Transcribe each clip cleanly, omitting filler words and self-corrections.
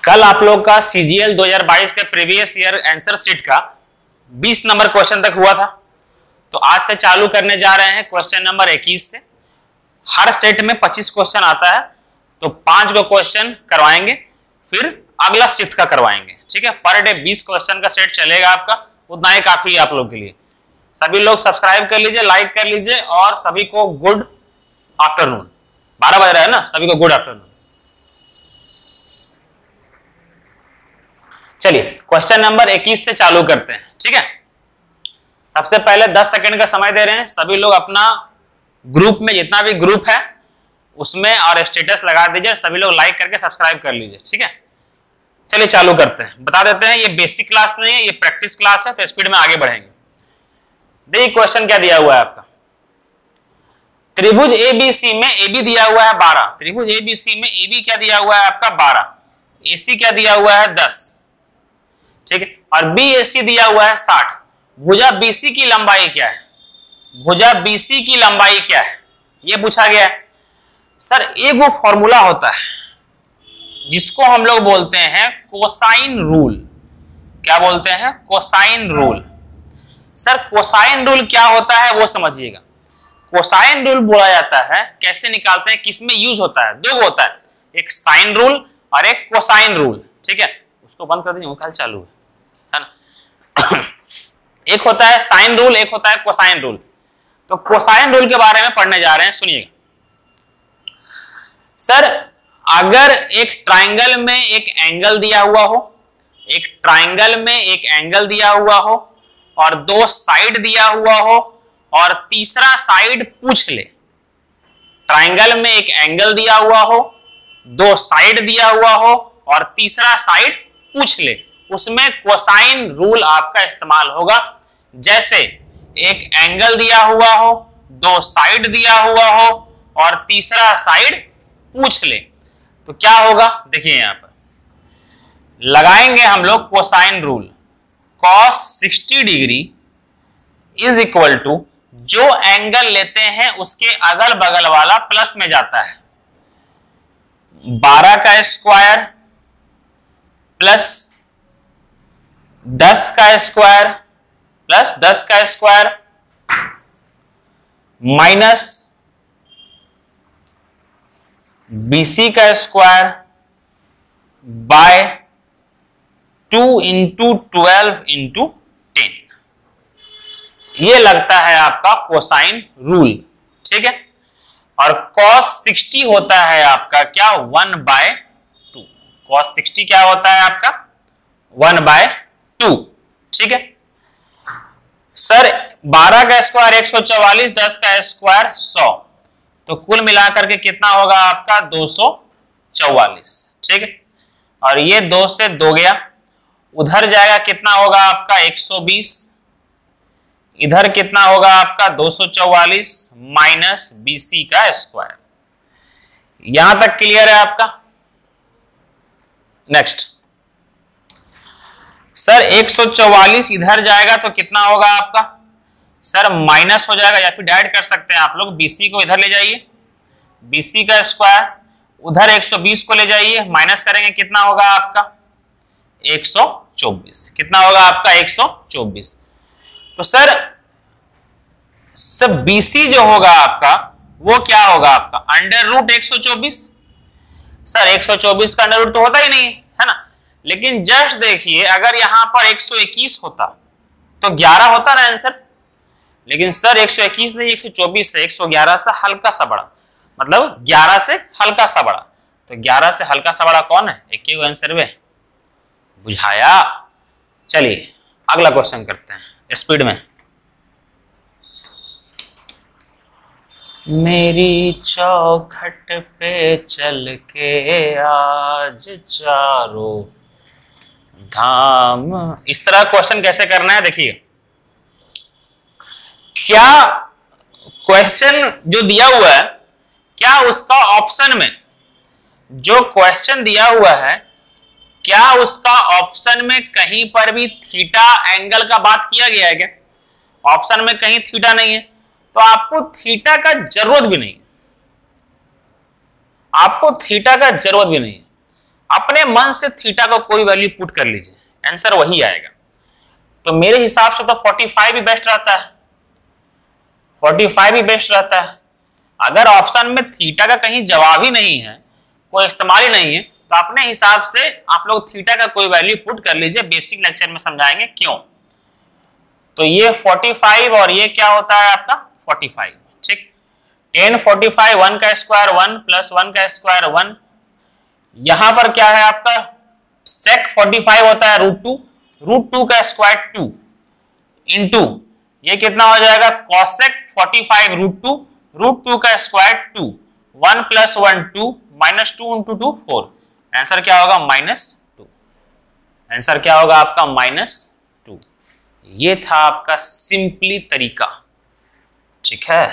कल आप लोग का CGL 2022 के प्रीवियस ईयर आंसर शीट का 20 नंबर क्वेश्चन तक हुआ था। तो आज से चालू करने जा रहे हैं क्वेश्चन नंबर 21 से। हर सेट में 25 क्वेश्चन आता है, तो 5 को क्वेश्चन करवाएंगे, फिर अगला शिफ्ट का करवाएंगे। ठीक है, पर डे 20 क्वेश्चन का सेट चलेगा आपका, उतना ही काफी है आप लोग के लिए। सभी लोग सब्सक्राइब कर लीजिए, लाइक कर लीजिए और सभी को गुड आफ्टरनून। 12 बज रहा है ना, सभी को गुड आफ्टरनून। चलिए क्वेश्चन नंबर 21 से चालू करते हैं। ठीक है, सबसे पहले 10 सेकंड का समय दे रहे हैं। सभी लोग अपना ग्रुप में जितना भी ग्रुप है उसमें और स्टेटस लगा दीजिए, सभी लोग लाइक करके सब्सक्राइब कर लीजिए। ठीक है, चलिए चालू करते हैं। बता देते हैं ये बेसिक क्लास नहीं है, ये प्रैक्टिस क्लास है, तो स्पीड में आगे बढ़ेंगे। देखिए क्वेश्चन क्या दिया हुआ है आपका। त्रिभुज ABC में AB दिया हुआ है 12। त्रिभुज ABC में AB क्या दिया हुआ है आपका 12, AC क्या दिया हुआ है 10। ठीक है, और BAC दिया हुआ है 60। भुजा BC की लंबाई क्या है, भुजा BC की लंबाई क्या है, यह पूछा गया है। सर एक वो फॉर्मूला होता है जिसको हम लोग बोलते हैं कोसाइन रूल। क्या बोलते हैं? Cosine rule. Sir cosine rule क्या होता है वो समझिएगा। कोसाइन रूल बोला जाता है, कैसे निकालते हैं, किसमें यूज होता है? दो होता है, एक साइन रूल और एक कोसाइन रूल। ठीक है, उसको बंद कर दीजिए, कल चालू है ना। एक होता है साइन रूल, एक होता है कोसाइन रूल। तो कोसाइन रूल के बारे में पढ़ने जा रहे हैं, सुनिएगा। सर अगर एक ट्राइंगल में एक एंगल दिया हुआ हो, एक ट्राइंगल में एक एंगल दिया हुआ हो और दो साइड दिया हुआ हो और तीसरा साइड पूछ ले। ट्राइंगल में एक एंगल दिया हुआ हो, दो साइड दिया हुआ हो और तीसरा साइड पूछ ले, उसमें कोसाइन रूल आपका इस्तेमाल होगा। जैसे एक एंगल दिया हुआ हो, दो साइड दिया हुआ हो और तीसरा साइड पूछ ले, तो क्या होगा? देखिए यहां पर लगाएंगे हम लोग cosine rule. cos 60 degree is equal to जो एंगल लेते हैं उसके अगल बगल वाला प्लस में जाता है, 12 का स्क्वायर प्लस 10 का स्क्वायर प्लस 10 का स्क्वायर माइनस BC का स्क्वायर बाय 2 इंटू 12 इंटू 10। ये लगता है आपका कोसाइन रूल। ठीक है, और cos 60 होता है आपका क्या, 1/2। cos 60 क्या होता है आपका 1/2। ठीक है सर, 12 का स्क्वायर 144, 10 का स्क्वायर 100, तो कुल मिलाकर के कितना होगा आपका 244। ठीक है, और ये 2 से 2 गया, उधर जाएगा कितना होगा आपका 120, इधर कितना होगा आपका 244 माइनस BC का स्क्वायर। यहां तक क्लियर है आपका? नेक्स्ट सर 144 इधर जाएगा तो कितना होगा आपका, सर माइनस हो जाएगा, या फिर डायरेक्ट कर सकते हैं आप लोग, BC को इधर ले जाइए, BC का स्क्वायर उधर 120 को ले जाइए, माइनस करेंगे कितना होगा आपका 124। कितना होगा आपका 124। तो सर BC जो होगा आपका वो क्या होगा आपका अंडर रूट 124। सर 124 का अंडर रूट तो होता ही नहीं है ना, लेकिन जस्ट देखिए अगर यहां पर 121 होता तो 11 होता ना आंसर, लेकिन सर 121 नहीं 124 से 111 से हल्का सा बड़ा, मतलब 11 से हल्का सा बड़ा। तो 11 से हल्का सा बड़ा कौन है? एक ही आंसर में बुझाया। चलिए अगला क्वेश्चन करते हैं स्पीड में। मेरी चौखट पे चल के आज चारों धाम, इस तरह क्वेश्चन कैसे करना है देखिए। क्या क्वेश्चन जो दिया हुआ है, क्या उसका ऑप्शन में जो क्वेश्चन दिया हुआ है, क्या उसका ऑप्शन में कहीं पर भी थीटा एंगल का बात किया गया है क्या? ऑप्शन में कहीं थीटा नहीं है, तो आपको थीटा का जरूरत भी नहीं, आपको थीटा का जरूरत भी नहीं। अपने मन से थीटा को कोई वैल्यू पुट कर लीजिए, आंसर वही आएगा। तो मेरे हिसाब से तो 45 ही बेस्ट रहता है, 45 ही बेस्ट रहता है। अगर ऑप्शन में थीटा का कहीं जवाब ही नहीं है, कोई इस्तेमाल ही नहीं है, तो अपने हिसाब से आप लोग थीटा का कोई वैल्यू पुट कर लीजिए, बेसिक लेक्चर में समझाएंगे क्यों। तो ये 45 और ये क्या होता है आपका 45, ठीक। 10 45 1 का स्क्वायर 1 प्लस 1 का स्क्वायर 1। यहां पर क्या है आपका सेक 45 होता है √2 का स्क्वायर 2 इंटू ये कितना हो जाएगा कॉसेक 45 √2 का square 2 1 plus 1 2 minus 2 into 2 4। Answer क्या होगा -2। आंसर क्या होगा आपका -2। ये था आपका सिंपली तरीका, ठीक है।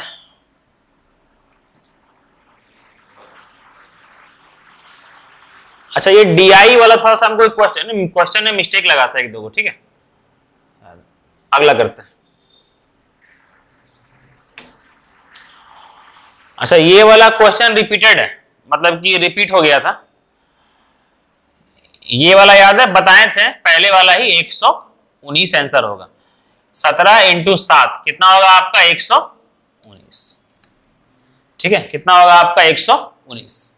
अच्छा ये DI वाला थोड़ा सा हमको क्वेश्चन में मिस्टेक लगा था एक दो को, ठीक है। अगला करते हैं। अच्छा ये वाला क्वेश्चन रिपीटेड है, मतलब कि रिपीट हो गया था। ये वाला याद है, बताए थे पहले वाला ही 119 आंसर होगा। 17 × 7 कितना होगा आपका 119, ठीक है। कितना होगा आपका 119।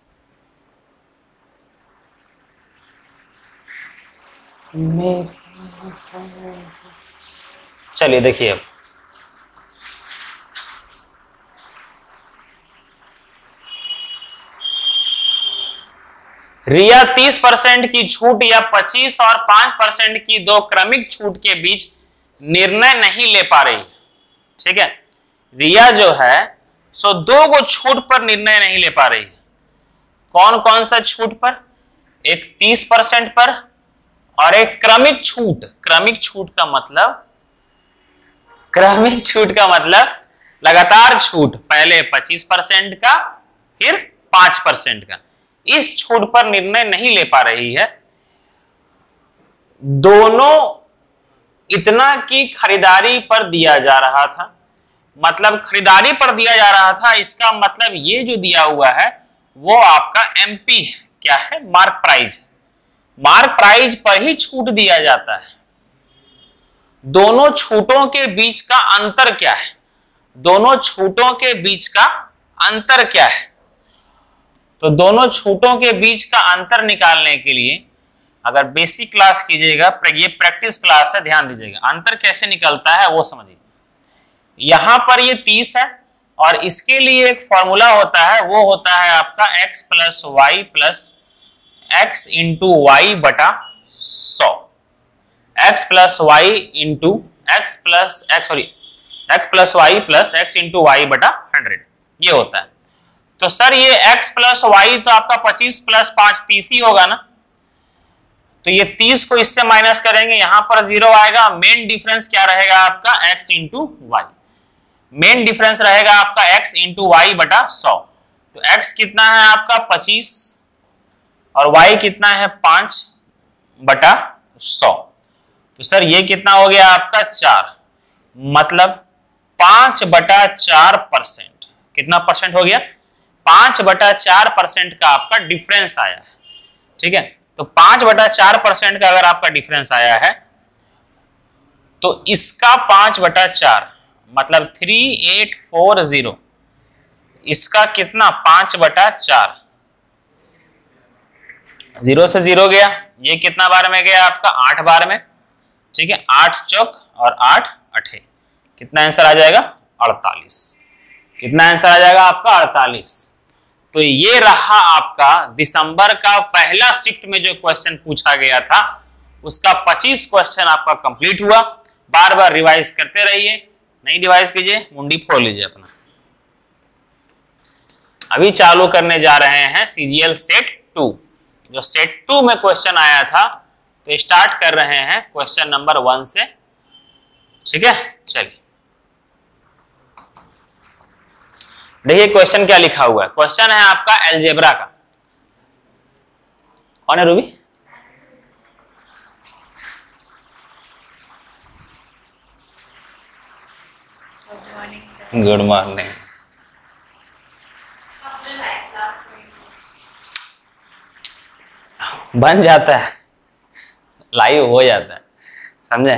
चलिए देखिए अब रिया 30% की छूट या 25 और 5% की दो क्रमिक छूट के बीच निर्णय नहीं ले पा रही, ठीक है। रिया जो है सो दो को छूट पर निर्णय नहीं ले पा रही है। कौन कौन सा छूट पर? एक 30% पर और एक क्रमिक छूट। क्रमिक छूट का मतलब लगातार छूट, पहले 25% का फिर 5% का। इस छूट पर निर्णय नहीं ले पा रही है। दोनों इतना की खरीदारी पर दिया जा रहा था, मतलब खरीदारी पर दिया जा रहा था, इसका मतलब ये जो दिया हुआ है वो आपका MP क्या है, मार्क प्राइस। मार्क प्राइस पर ही छूट दिया जाता है। दोनों छूटों के बीच का अंतर क्या है? दोनों छूटों के बीच का अंतर क्या है? तो दोनों छूटों के बीच का अंतर निकालने के लिए अगर बेसिक क्लास कीजिएगा, ये प्रैक्टिस क्लास है, ध्यान दीजिएगा। अंतर कैसे निकलता है वो समझिए। यहां पर ये 30 है और इसके लिए एक फॉर्मूला होता है, वो होता है आपका x plus Y plus X into Y बटा 100। x plus Y into X plus Y plus X into Y बटा 100 ये होता है। तो सर ये x प्लस वाई तो आपका 25 प्लस 5 30 ही होगा ना। तो ये 30 को इससे माइनस करेंगे, यहां पर 0 आएगा। मेन डिफरेंस क्या रहेगा आपका x into Y. Main difference रहेगा आपका x इंटू वाई बटा 100। तो x कितना है आपका 25 और y कितना है 5 बटा 100। तो सर ये कितना हो गया आपका 4, मतलब 5 बटा 4%। कितना परसेंट हो गया? 5 बटा 4% का आपका डिफरेंस आया है, ठीक है। तो 5 बटा 4% का अगर आपका डिफरेंस आया है तो इसका 5 बटा 4 मतलब 3840, इसका कितना 5 बटा 4, 0 से 0 गया। ये कितना बार में गया आपका 8 बार में, ठीक है। 8 चौक और 8 अठे, कितना आंसर आ जाएगा 48। कितना आंसर आ जाएगा आपका 48। तो ये रहा आपका दिसंबर का पहला शिफ्ट में जो क्वेश्चन पूछा गया था, उसका 25 क्वेश्चन आपका कंप्लीट हुआ। बार बार रिवाइज करते रहिए, नहीं रिवाइज कीजिए मुंडी फोड़ लीजिए अपना। अभी चालू करने जा रहे हैं CGL सेट 2। जो सेट 2 में क्वेश्चन आया था, तो स्टार्ट कर रहे हैं क्वेश्चन नंबर 1 से, ठीक है। चलिए देखिए क्वेश्चन क्या लिखा हुआ है। क्वेश्चन है आपका अलजेब्रा का। कौन है रूबी? Good morning. बन जाता है, लाइव हो जाता है, समझे।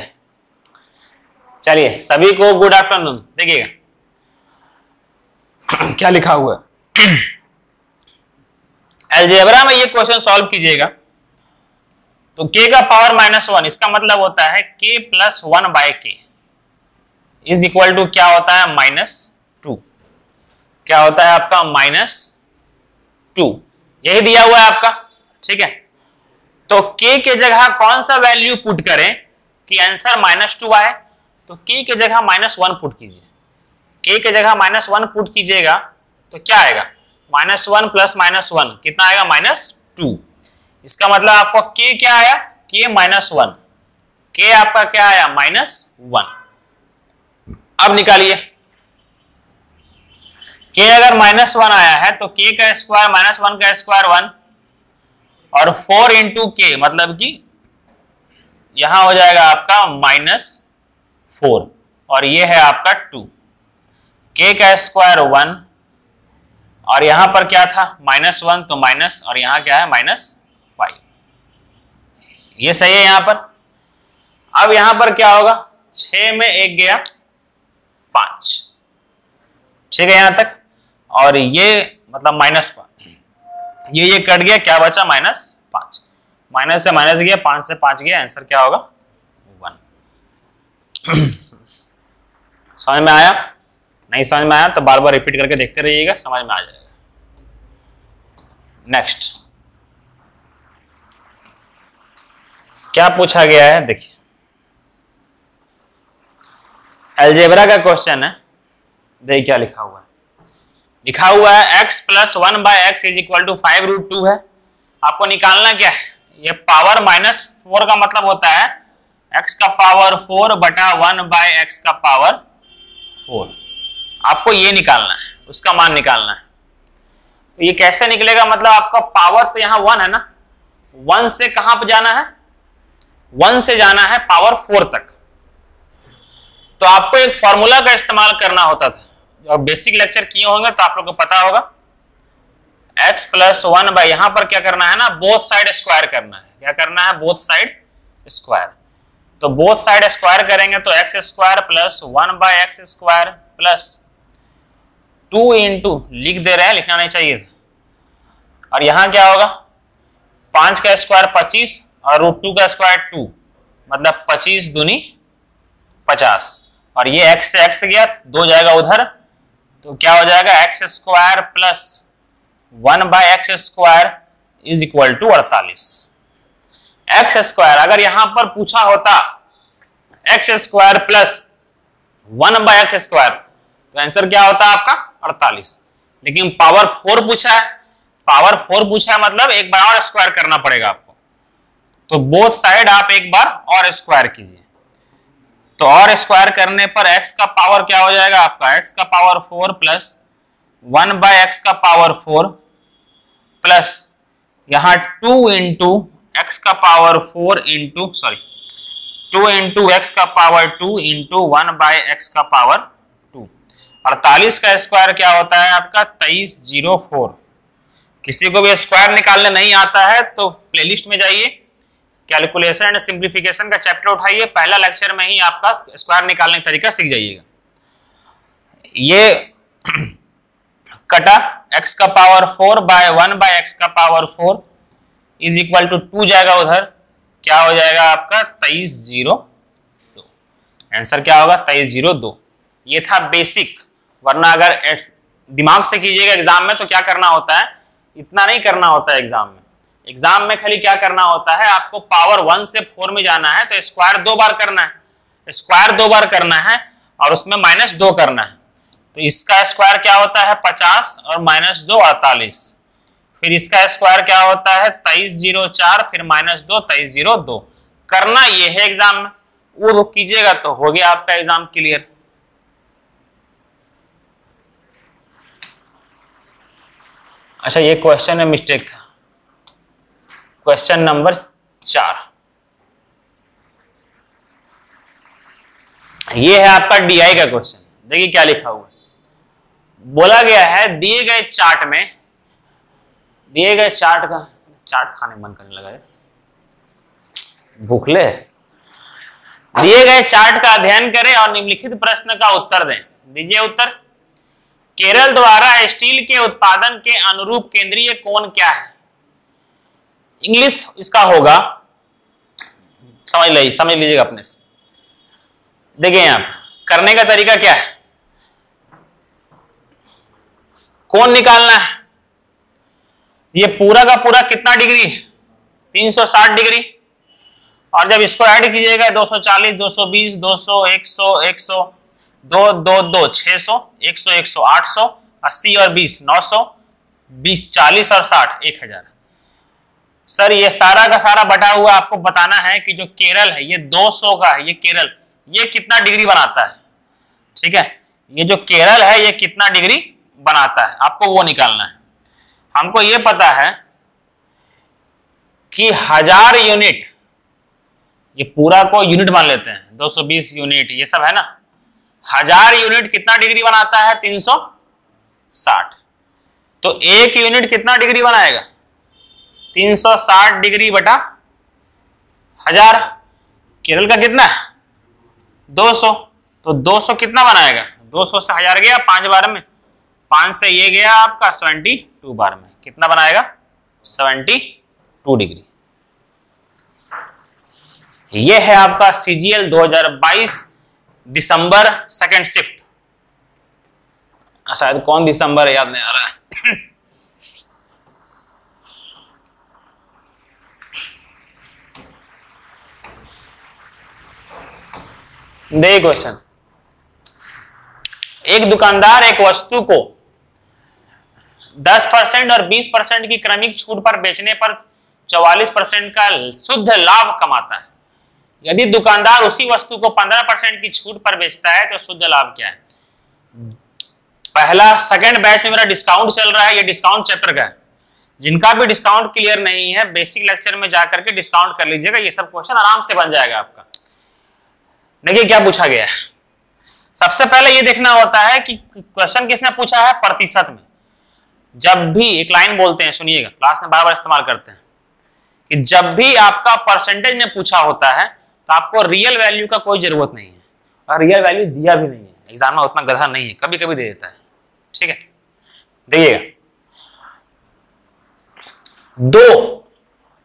चलिए सभी को गुड आफ्टरनून। देखिएगा क्या लिखा हुआ है, अलजेब्रा में ये क्वेश्चन सॉल्व कीजिएगा तो k का पावर -1, इसका मतलब होता है k प्लस 1 बाय के इज इक्वल टू क्या होता है -2। क्या होता है आपका -2, यही दिया हुआ है आपका, ठीक है। तो k के जगह कौन सा वैल्यू पुट करें कि आंसर -2 आए, तो k के जगह -1 पुट कीजिए। k के जगह -1 पुट कीजिएगा तो क्या आएगा, -1 प्लस -1 कितना आएगा -2। इसका मतलब आपको k क्या आया, k -1, k आपका क्या आया -1। अब निकालिए, k अगर -1 आया है तो k का स्क्वायर -1 का स्क्वायर 1 और 4 इंटू के मतलब कि यहां हो जाएगा आपका -4 और ये है आपका 2। k का स्क्वायर 1 और यहां पर क्या था -1 तो माइनस और यहां क्या है -5। ये सही है यहां पर। अब यहां पर क्या होगा, 6 में 1 गया 5, ठीक है यहां तक। और ये मतलब -5, ये कट गया, क्या बचा -5, माइनस से माइनस गया, 5 से 5 गया, आंसर क्या होगा 1। समझ में आया, नहीं समझ में आया तो बार बार रिपीट करके देखते रहिएगा, समझ में आ जाएगा। नेक्स्ट क्या पूछा गया है, देखिए अलजेब्रा का क्वेश्चन है। देखिए क्या लिखा हुआ है, लिखा हुआ है x plus 1 by X is equal to 5√2 है। आपको निकालना क्या है, ये पावर -4 का मतलब होता है x का पावर 4 बटा 1 बाय एक्स का पावर 4। आपको ये निकालना है, उसका मान निकालना है। तो ये कैसे निकलेगा, मतलब आपका पावर तो यहाँ 1 है ना, 1 से कहां पर जाना है, 1 से जाना है पावर 4 तक। तो आपको एक फॉर्मूला का इस्तेमाल करना होता था, जो बेसिक लेक्चर किए होंगे तो आप लोग को पता होगा। x प्लस 1 बाय, यहां पर क्या करना है ना, बोथ साइड स्क्वायर करना है। क्या करना है, बोथ साइड स्क्वायर। तो बोथ साइड स्क्वायर करेंगे तो x square plus 1 by X square plus 2 into, लिख दे रहे हैं, लिखना नहीं चाहिए था। और यहां क्या होगा, 5 का स्क्वायर 25 और √2 का स्क्वायर 2, मतलब 25 दूनी 50। और ये x से x गया, 2 जाएगा उधर, तो क्या हो जाएगा x square plus 1 by X square is equal to 48। X square अगर यहां पर पूछा होता x square plus 1 by X square तो आंसर क्या होता आपका 48। लेकिन पावर 4 पूछा है, पावर 4 पूछा है मतलब एक बार और स्क्वायर करना पड़ेगा आपको। तो बोथ साइड आप एक बार और स्क्वायर कीजिए। तो और स्क्वायर करने पर x का पावर क्या हो जाएगा आपका, x का पावर 4 प्लस 1 बाय एक्स का पावर 4 प्लस यहां 2 इंटू एक्स का पावर 4 इंटू 2 इंटू एक्स का पावर 2 इंटू 1 बाय एक्स का पावर 2। 48 का स्क्वायर क्या होता है आपका 2304। किसी को भी स्क्वायर निकालने नहीं आता है तो प्लेलिस्ट में जाइए, कैलकुलेशन एंड सिंप्लीफिकेशन का चैप्टर उठाइए, पहला लेक्चर में ही आपका स्क्वायर निकालने का तरीका सीख जाइएगा। ये कटा x का पावर 4 बाय 1 बाय एक्स का पावर 4 इज इक्वल टू 2 जाएगा उधर, क्या हो जाएगा आपका 2302। आंसर क्या होगा 2302। ये था बेसिक, वरना अगर दिमाग से कीजिएगा एग्जाम में तो क्या करना होता है, इतना नहीं करना होता है एग्जाम में। एग्जाम में खाली क्या करना होता है, आपको पावर 1 से 4 में जाना है तो स्क्वायर 2 बार करना है, स्क्वायर 2 बार करना है और उसमें -2 करना है। तो इसका स्क्वायर क्या होता है 50 और -2 48। फिर इसका स्क्वायर क्या होता है 2304, फिर -2 2302। करना ये है एग्जाम में, वो कीजिएगा तो हो गया आपका एग्जाम क्लियर। अच्छा ये क्वेश्चन में मिस्टेक था, क्वेश्चन नंबर 4 ये है आपका DI का क्वेश्चन। देखिए क्या लिखा हुआ है, बोला गया है दिए गए चार्ट चाट खाने मन करने लगा है, भूखले। दिए गए चार्ट का अध्ययन करें और निम्नलिखित प्रश्न का उत्तर दें। दीजिए उत्तर। केरल द्वारा स्टील के उत्पादन के अनुरूप केंद्रीय कोण क्या है? इंग्लिश इसका होगा, समझ लीजिएगा अपने से। देखिए यहां करने का तरीका क्या है, कोण निकालना है। ये पूरा का पूरा कितना डिग्री? 360 डिग्री। और जब इसको ऐड कीजिएगा 240, 220, 200, 100, 100, 2, 2, 2, 600, 100, 100, 800, 80 और 20, 900, 20, 40 और 60, 1000। सर ये सारा का सारा बटा हुआ आपको बताना है कि जो केरल है ये 200 का है। ये केरल ये कितना डिग्री बनाता है, ठीक है। ये जो केरल है ये कितना डिग्री बनाता है, आपको वो निकालना है। हमको ये पता है कि 1000 यूनिट, ये पूरा को यूनिट मान लेते हैं, 220 यूनिट ये सब है ना। 1000 यूनिट कितना डिग्री बनाता है? 360। तो 1 यूनिट कितना डिग्री बनाएगा? 360 डिग्री बटा 1000। केरल का कितना है? 200। तो 200 कितना बनाएगा? 200 से 1000 गया 5 बार में, 5 से ये गया आपका 72 बार में, कितना बनाएगा? 72 डिग्री। ये है आपका CGL 2022 दिसंबर सेकंड शिफ्ट। शायद कौन दिसंबर है याद नहीं आ रहा है। देखिए क्वेश्चन, एक दुकानदार एक वस्तु को 10% और 20% की क्रमिक छूट पर बेचने पर 44% का शुद्ध लाभ कमाता है। यदि दुकानदार उसी वस्तु को 15% की छूट पर बेचता है तो शुद्ध लाभ क्या है? पहला सेकंड बैच में मेरा डिस्काउंट चल रहा है, ये डिस्काउंट चैप्टर का है। जिनका भी डिस्काउंट क्लियर नहीं है बेसिक लेक्चर में जाकर के डिस्काउंट कर लीजिएगा, ये सब क्वेश्चन आराम से बन जाएगा आपका। देखिए क्या पूछा गया है। सबसे पहले ये देखना होता है कि क्वेश्चन किसने पूछा है, प्रतिशत में। जब भी एक लाइन बोलते हैं, सुनिएगा, क्लास में बार बार इस्तेमाल करते हैं कि जब भी आपका परसेंटेज में पूछा होता है तो आपको रियल वैल्यू का कोई जरूरत नहीं है, और रियल वैल्यू दिया भी नहीं है। एग्जाम में उतना गधा नहीं है, कभी कभी दे देता है, ठीक है। देखिएगा,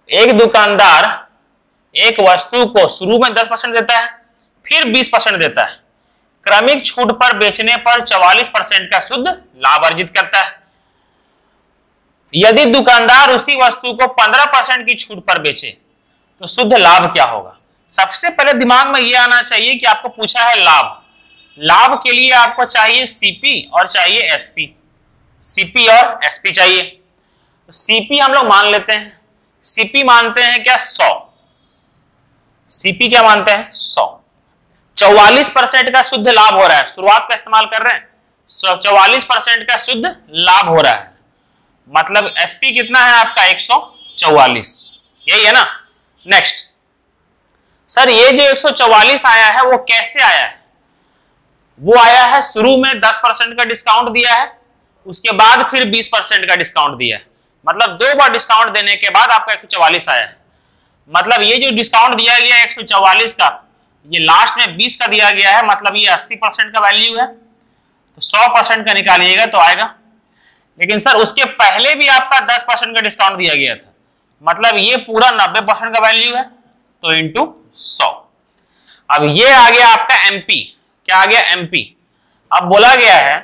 एक दुकानदार एक वस्तु को शुरू में 10% देता है, फिर 20% देता है। क्रमिक छूट पर बेचने पर 44% का शुद्ध लाभ अर्जित करता है। यदि दुकानदार उसी वस्तु को 15% की छूट पर बेचे तो शुद्ध लाभ क्या होगा? सबसे पहले दिमाग में यह आना चाहिए कि आपको पूछा है लाभ। लाभ के लिए आपको चाहिए सीपी और चाहिए एसपी। सीपी और एसपी चाहिए। तो सीपी हम लोग मान लेते हैं, सीपी मानते हैं क्या? 100। सीपी क्या मानते हैं? 100। 44% का शुद्ध लाभ हो रहा है, शुरुआत का इस्तेमाल कर रहे हैं। 44% का शुद्ध लाभ हो रहा है, मतलब एसपी कितना है आपका? 144। यही है ना। नेक्स्ट, सर ये जो 144 आया है वो कैसे आया है? वो आया है शुरू में 10% का डिस्काउंट दिया है, उसके बाद फिर 20% का डिस्काउंट दिया है, मतलब 2 बार डिस्काउंट देने के बाद आपका 144 आया है। मतलब ये जो डिस्काउंट दिया गया है 144 का, ये लास्ट में 20 का दिया गया है, मतलब ये 80% का वैल्यू है। तो 100% का निकालिएगा तो आएगा। लेकिन सर उसके पहले भी आपका 10% का डिस्काउंट दिया गया था, मतलब ये पूरा 90% का वैल्यू है, तो इंटू 100। अब ये आ गया आपका एमपी। क्या आ गया? एमपी। अब बोला गया है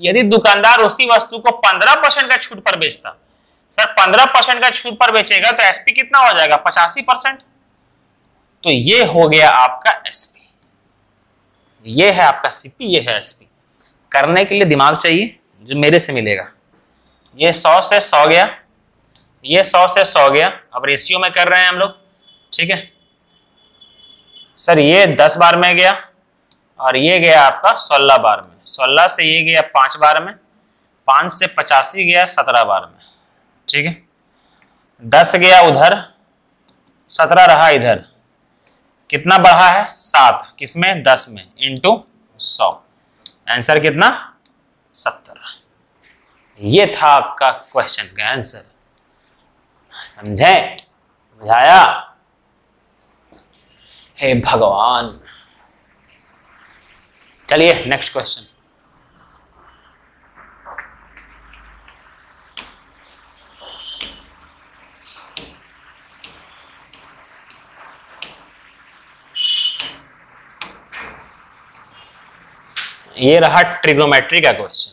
कि यदि दुकानदार उसी वस्तु को 15% का छूट पर बेचता, सर 15% का छूट पर बेचेगा तो एसपी कितना हो जाएगा? 85%। तो ये हो गया आपका एसपी। ये है आपका सीपी, ये है एसपी। करने के लिए दिमाग चाहिए जो मेरे से मिलेगा। ये 100 से 100 गया, ये 100 से 100 गया। अब रेशियो में कर रहे हैं हम लोग, ठीक है। सर ये 10 बार में गया और ये गया आपका 16 बार में। 16 से ये गया 5 बार में, 5 से 85 गया 17 बार में, ठीक है। 10 गया उधर, 17 रहा इधर, कितना बढ़ा है? 7। किसमें? 10 में, इंटू 100। आंसर कितना? 70। ये था आपका क्वेश्चन का आंसर। समझे? बुझाया? हे भगवान। चलिए नेक्स्ट क्वेश्चन। ये रहा ट्रिग्नोमेट्री का क्वेश्चन।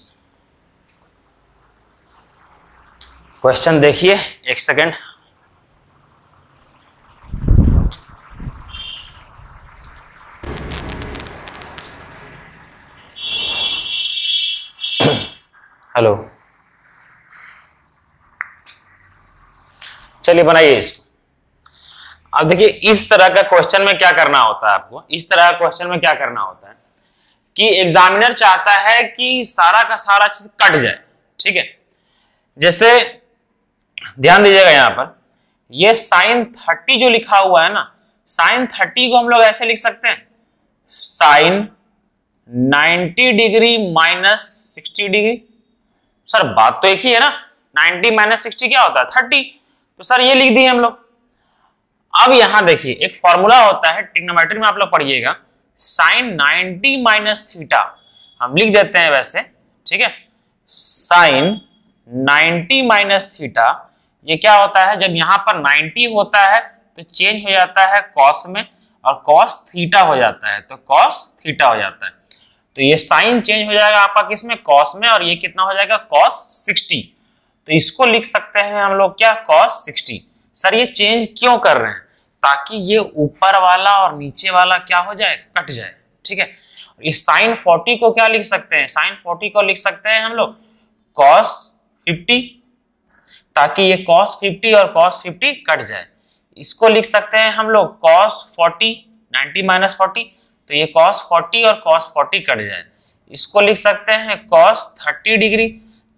क्वेश्चन देखिए, एक सेकेंड। हेलो, चलिए बनाइए इसको। अब देखिए इस तरह का क्वेश्चन में क्या करना होता है आपको, इस तरह का क्वेश्चन में क्या करना होता है कि एग्जामिनर चाहता है कि सारा का सारा चीज कट जाए। ठीक है, जैसे ध्यान दीजिएगा यहां पर ये sin 30 जो लिखा हुआ है ना, sin 30 को हम लोग ऐसे लिख सकते हैं sin 90 degree minus 60 degree. Sir बात तो एक ही है ना, 90 माइनस 60 क्या होता है 30, तो सर ये लिख दिए हम लोग। अब यहां देखिए एक फॉर्मूला होता है ट्रिग्नोमेट्री में, आप लोग पढ़िएगा, sin 90 माइनस थीटा हम लिख देते हैं वैसे। ठीक है, sin 90 माइनस थीटा, ये क्या होता है जब यहां पर 90 होता है तो चेंज हो जाता है cos में, और cos थीटा हो जाता है तो cos थीटा हो जाता है। तो ये साइन चेंज हो जाएगा आपका किसमें, cos में, और ये कितना हो जाएगा cos 60। तो इसको लिख सकते हैं हम लोग क्या, cos 60। सर ये चेंज क्यों कर रहे हैं, ताकि ये ऊपर वाला और नीचे वाला क्या हो जाए, कट जाए। ठीक है, ये sin 40 को क्या लिख सकते हैं, sin 40 को लिख सकते हैं हम लोग cos 50, ताकि ये cos 50 और cos 50 कट जाए। इसको लिख सकते हैं हम लोग cos 40, 90 माइनस 40, तो ये cos 40 और cos 40 कट जाए। इसको लिख सकते हैं cos 30 डिग्री,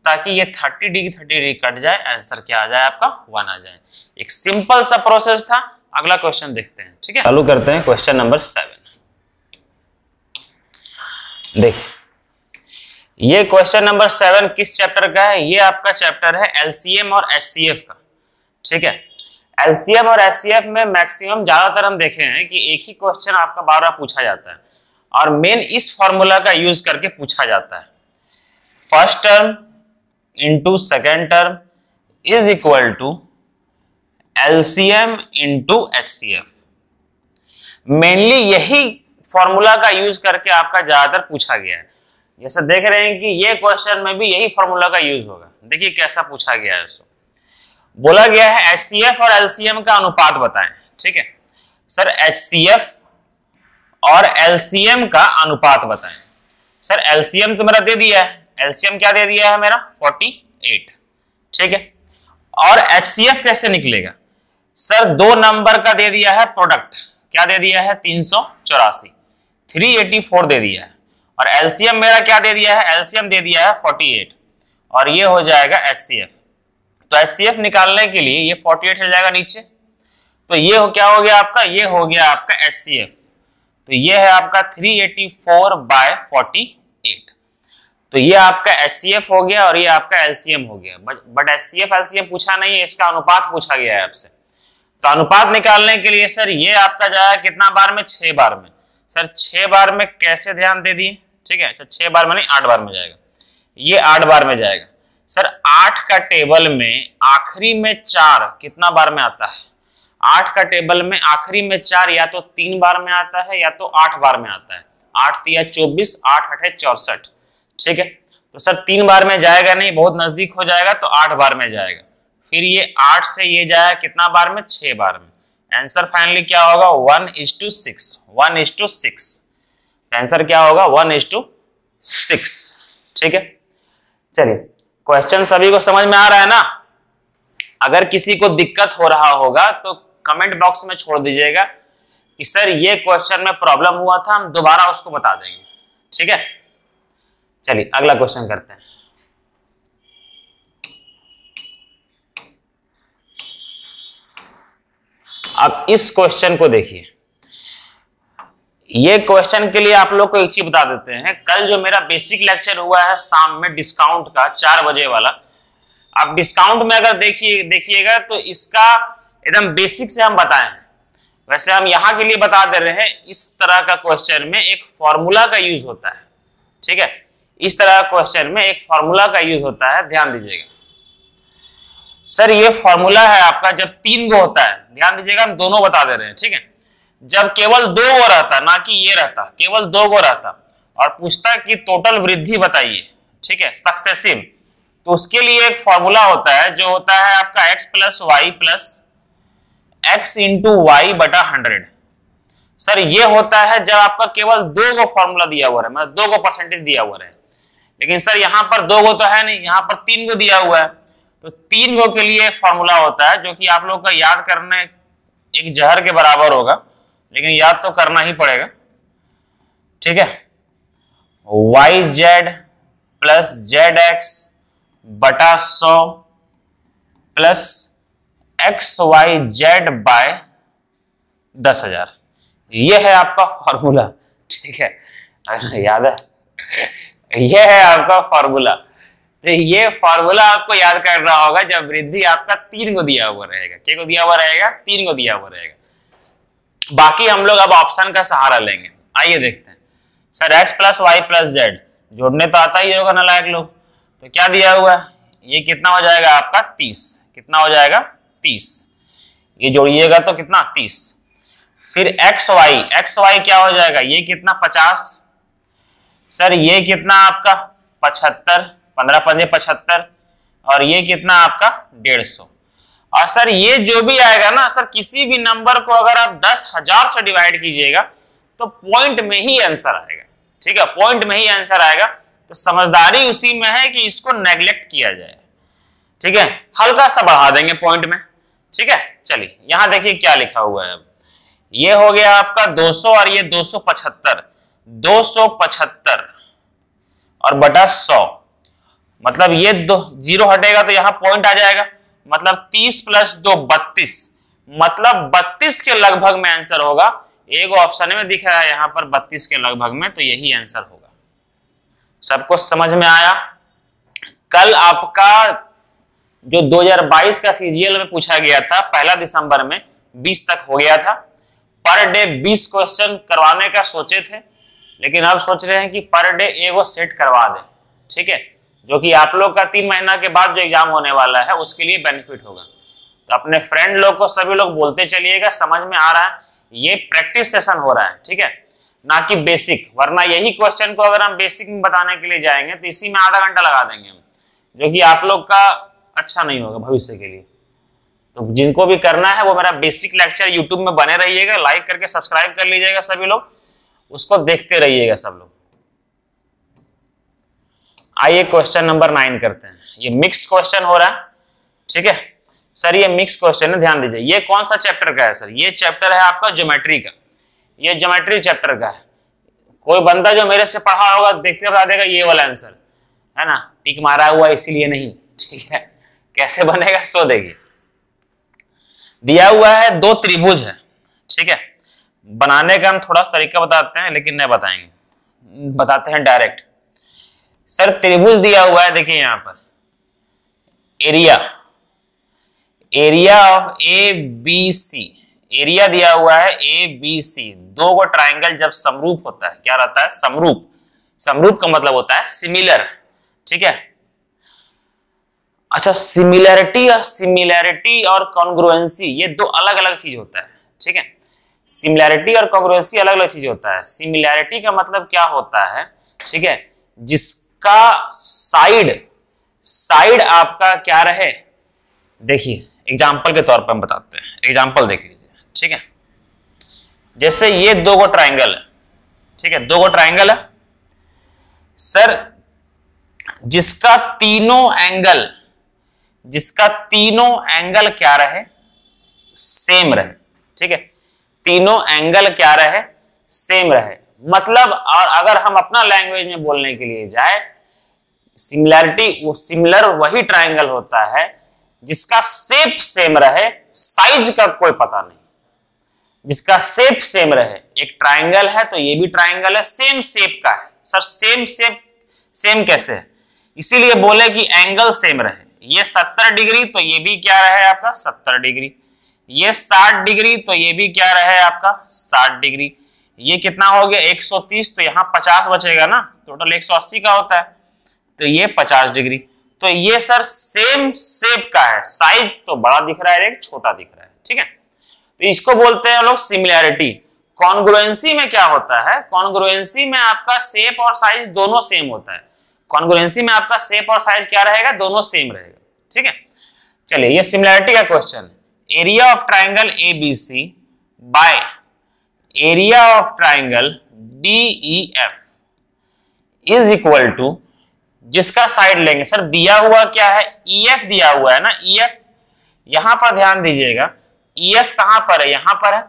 ताकि ये 30 डिग्री कट जाए, आंसर क्या आ जाए आपका 1 आ जाए। एक सिंपल सा प्रोसेस था। अगला क्वेश्चन देखते हैं। ठीक है, चालू करते हैं क्वेश्चन नंबर 7। देखिए ये क्वेश्चन नंबर 7 किस चैप्टर का है, ये आपका चैप्टर है एलसीएम और एचसीएफ का। ठीक है, एलसीएम और एचसीएफ में मैक्सिमम ज्यादातर हम देखे हैं कि एक ही क्वेश्चन आपका बार बार पूछा जाता है, और मेन इस फॉर्मूला का यूज करके पूछा जाता है, first term into second term is equal to LCM into HCF. Mainly यही फॉर्मूला का यूज करके आपका ज्यादातर पूछा गया है। जैसे देख रहे हैं कि ये क्वेश्चन में भी यही फॉर्मूला का यूज होगा। देखिए कैसा पूछा गया है, उसको बोला गया है एचसीएफ और एलसीएम का अनुपात बताएं। ठीक है सर, एचसीएफ और एलसीएम का अनुपात बताएं। सर एलसीएम तो मेरा दे दिया है, एलसीएम क्या दे दिया है मेरा 48। ठीक है, और एचसीएफ कैसे निकलेगा, सर 2 नंबर का दे दिया है प्रोडक्ट, क्या दे दिया है 384, 384 दे दिया है, और एलसीएम मेरा क्या दे दिया है, एलसीएम दे दिया है 48, और ये हो जाएगा एचसीएफ। तो एचसीएफ निकालने के लिए ये 48 हिल जाएगा नीचे, तो ये क्या हो गया आपका, ये हो गया आपका एचसीएफ। तो ये है आपका 384/48। तो ये आपका एचसीएफ हो गया और ये आपका एलसीएम हो गया। बट एचसीएफ एलसीएम पूछा नहीं है, इसका अनुपात पूछा गया है आपसे। तो अनुपात निकालने के लिए सर ये आपका जाएगा कितना बार में, 6 बार में। सर 6 बार में कैसे, ध्यान दे दिए। ठीक है, अच्छा 6 बार में नहीं 8 बार में जाएगा, ये 8 बार में जाएगा। सर 8 का टेबल में आखिरी में 4 कितना बार में आता है, 8 का टेबल में आखिरी में 4 या तो 3 बार में आता है या तो 8 बार में आता है। 8 तिया 24, 8 8 64। ठीक है, तो सर 3 बार में जाएगा नहीं, बहुत नजदीक हो जाएगा, तो 8 बार में जाएगा। फिर ये 8 से ये जाएगा कितना बार में, 6 बार में। आंसर फाइनली क्या होगा 1:6, 1:6। आंसर क्या होगा 1:6। ठीक है, चलिए क्वेश्चन सभी को समझ में आ रहा है ना। अगर किसी को दिक्कत हो रहा होगा तो कमेंट बॉक्स में छोड़ दीजिएगा कि सर ये क्वेश्चन में प्रॉब्लम हुआ था, हम दोबारा उसको बता देंगे। ठीक है, चलिए अगला क्वेश्चन करते हैं। अब इस क्वेश्चन को देखिए, ये क्वेश्चन के लिए आप लोग को एक चीज बता देते हैं। कल जो मेरा बेसिक लेक्चर हुआ है शाम में डिस्काउंट का 4 बजे वाला, आप डिस्काउंट में अगर देखिएगा तो इसका एकदम बेसिक से हम बताए हैं। वैसे हम यहाँ के लिए बता दे रहे हैं, इस तरह का क्वेश्चन में एक फॉर्मूला का यूज होता है, ठीक है, इस तरह का क्वेश्चन में एक फॉर्मूला का यूज होता है, ध्यान दीजिएगा। सर ये फॉर्मूला है आपका जब 3 गो होता है, ध्यान दीजिएगा, हम दोनों बता दे रहे हैं, ठीक है। जब केवल 2 गो रहता, ना कि ये रहता, केवल 2 गो रहता और पूछता कि टोटल वृद्धि बताइए, ठीक है, सक्सेसिव, तो उसके लिए एक फॉर्मूला होता है जो होता है आपका x plus Y plus X into Y बटा 100। सर ये होता है जब आपका केवल 2 गो फॉर्मूला दिया हुआ है, मतलब 2 गो परसेंटेज दिया हुआ है। लेकिन सर यहाँ पर 2 गो तो है नहीं, यहाँ पर 3 गो दिया हुआ है, तो 3 गो के लिए फॉर्मूला होता है जो कि आप लोग का याद करने एक जहर के बराबर होगा, लेकिन याद तो करना ही पड़ेगा, ठीक है। Y Z plus Z X बटा 100 plus X Y Z by 10,000, ये है आपका फॉर्मूला, ठीक है, याद है, ये है आपका फॉर्मूला। तो ये फॉर्मूला आपको याद करना होगा जब वृद्धि आपका 3 को दिया हुआ रहेगा, क्या को दिया हुआ रहेगा, 3 को दिया हुआ रहेगा। बाकी हम लोग अब ऑप्शन का सहारा लेंगे। आइए देखते हैं। Sir x plus Y plus Z जोड़ने तो आता ही होगा नालायक लोग, तो क्या दिया हुआ है, ये कितना हो जाएगा आपका 30, कितना हो जाएगा 30, ये जोड़िएगा तो कितना 30। फिर एक्स वाई क्या हो जाएगा, ये कितना 50, सर ये कितना आपका 75, 15 पंजे 75, और ये कितना आपका 150। और सर ये जो भी आएगा ना सर, किसी भी नंबर को अगर आप 10,000 से डिवाइड कीजिएगा तो पॉइंट में ही आंसर आएगा, ठीक है, पॉइंट में ही आंसर आएगा। तो समझदारी उसी में है कि इसको नेग्लेक्ट किया जाए, ठीक है, हल्का सा बढ़ा देंगे पॉइंट में, ठीक है। चलिए यहां देखिए क्या लिखा हुआ है, ये हो गया आपका 200 और ये 275, 275 और बटा 100, मतलब ये 0 हटेगा तो यहां पॉइंट आ जाएगा, मतलब 30 प्लस 2 32, मतलब 32 के लगभग में आंसर होगा। एक ऑप्शन में दिख रहा है यहां पर 32 के लगभग में, तो यही आंसर होगा। सबको समझ में आया? कल आपका जो 2022 का सीजीएल में पूछा गया था 1 दिसंबर में 20 तक हो गया था, पर डे 20 क्वेश्चन करवाने का सोचे थे, लेकिन अब सोच रहे हैं कि पर डे एगो सेट करवा दें, ठीक है, जो कि आप लोग का 3 महीना के बाद जो एग्जाम होने वाला है उसके लिए बेनिफिट होगा। तो अपने फ्रेंड लोग को सभी लोग बोलते चलिएगा, समझ में आ रहा है, ये प्रैक्टिस सेशन हो रहा है, ठीक है, ना कि बेसिक। वरना यही क्वेश्चन को अगर हम बेसिक में बताने के लिए जाएंगे तो इसी में आधा घंटा लगा देंगे हम, जो कि आप लोग का अच्छा नहीं होगा भविष्य के लिए। तो जिनको भी करना है वो मेरा बेसिक लेक्चर यूट्यूब में बने रहिएगा, लाइक करके सब्सक्राइब कर लीजिएगा सभी लोग, उसको देखते रहिएगा सब लोग। आइए क्वेश्चन नंबर 9 करते हैं। ये मिक्स क्वेश्चन हो रहा है, ठीक है सर, ये मिक्स क्वेश्चन है, ध्यान दीजिए। ये कौन सा चैप्टर का है सर, ये चैप्टर है आपका ज्योमेट्री का, ये ज्योमेट्री चैप्टर का है। कोई बंदा जो मेरे से पढ़ा होगा देखते बता देगा ये वाला आंसर है ना, टिक मारा हुआ इसीलिए नहीं, ठीक है, कैसे बनेगा सो देखिए। दिया हुआ है 2 त्रिभुज है, ठीक है, बनाने का हम थोड़ा तरीका बताते हैं लेकिन नहीं बताएंगे, बताते हैं डायरेक्ट। सर त्रिभुज दिया हुआ है, देखिए यहां पर area of A B C, area दिया हुआ है ए बी सी। 2 गो ट्राइंगल जब समरूप होता है, क्या रहता है, समरूप। समरूप का मतलब होता है सिमिलर, ठीक है। अच्छा, सिमिलैरिटी और कॉन्ग्रुएंसी ये 2 अलग अलग चीज होता है, ठीक है। सिमिलैरिटी और कॉन्ग्रुएंसी अलग अलग चीज होता है। सिमिलैरिटी का मतलब क्या होता है, ठीक है, जिसका साइड आपका क्या रहे। देखिए एग्जाम्पल के तौर पर हम बताते हैं, एग्जाम्पल देख लीजिए, ठीक है। जैसे ये 2 गो ट्राइंगल है, ठीक है, 2 गो ट्राइंगल है सर, जिसका तीनों एंगल क्या रहे, सेम रहे, ठीक है, तीनों एंगल क्या रहे, सेम रहे। मतलब, और अगर हम अपना लैंग्वेज में बोलने के लिए जाए, सिमिलर वही ट्राइंगल होता है जिसका शेप सेम रहे, साइज का कोई पता नहीं, जिसका शेप सेम रहे। एक ट्राइंगल है तो ये भी ट्राइंगल है, सेम शेप का है। सर सेम कैसे है, इसीलिए बोले कि एंगल सेम रहे, ये 70 डिग्री तो ये भी क्या रहे आपका 70 डिग्री, ये 60 डिग्री तो ये भी क्या रहे आपका 60 डिग्री, ये कितना हो गया 130 तो यहाँ 50 बचेगा ना, टोटल 180 का होता है, तो ये 50 डिग्री। तो ये सर सेम शेप का है, साइज तो बड़ा दिख रहा है, एक छोटा दिख रहा है, ठीक है। तो इसको बोलते हैं लोग सिमिलैरिटी। कॉन्ग्रुएंसी में क्या होता है, कॉन्ग्रुएंसी में आपका शेप और साइज दोनों सेम होता है, कॉन्ग्रुएंसी में आपका शेप और साइज क्या रहेगा, दोनों सेम रहेगा, ठीक है। चलिए ये सिमिलैरिटी का question, area of triangle ABC by area of triangle DEF is equal to, जिसका साइड लेंगे सर दिया हुआ क्या है, ईएफ दिया हुआ है ना, ईएफ यहां पर ध्यान दीजिएगा, ईएफ कहां पर है, यहां पर है,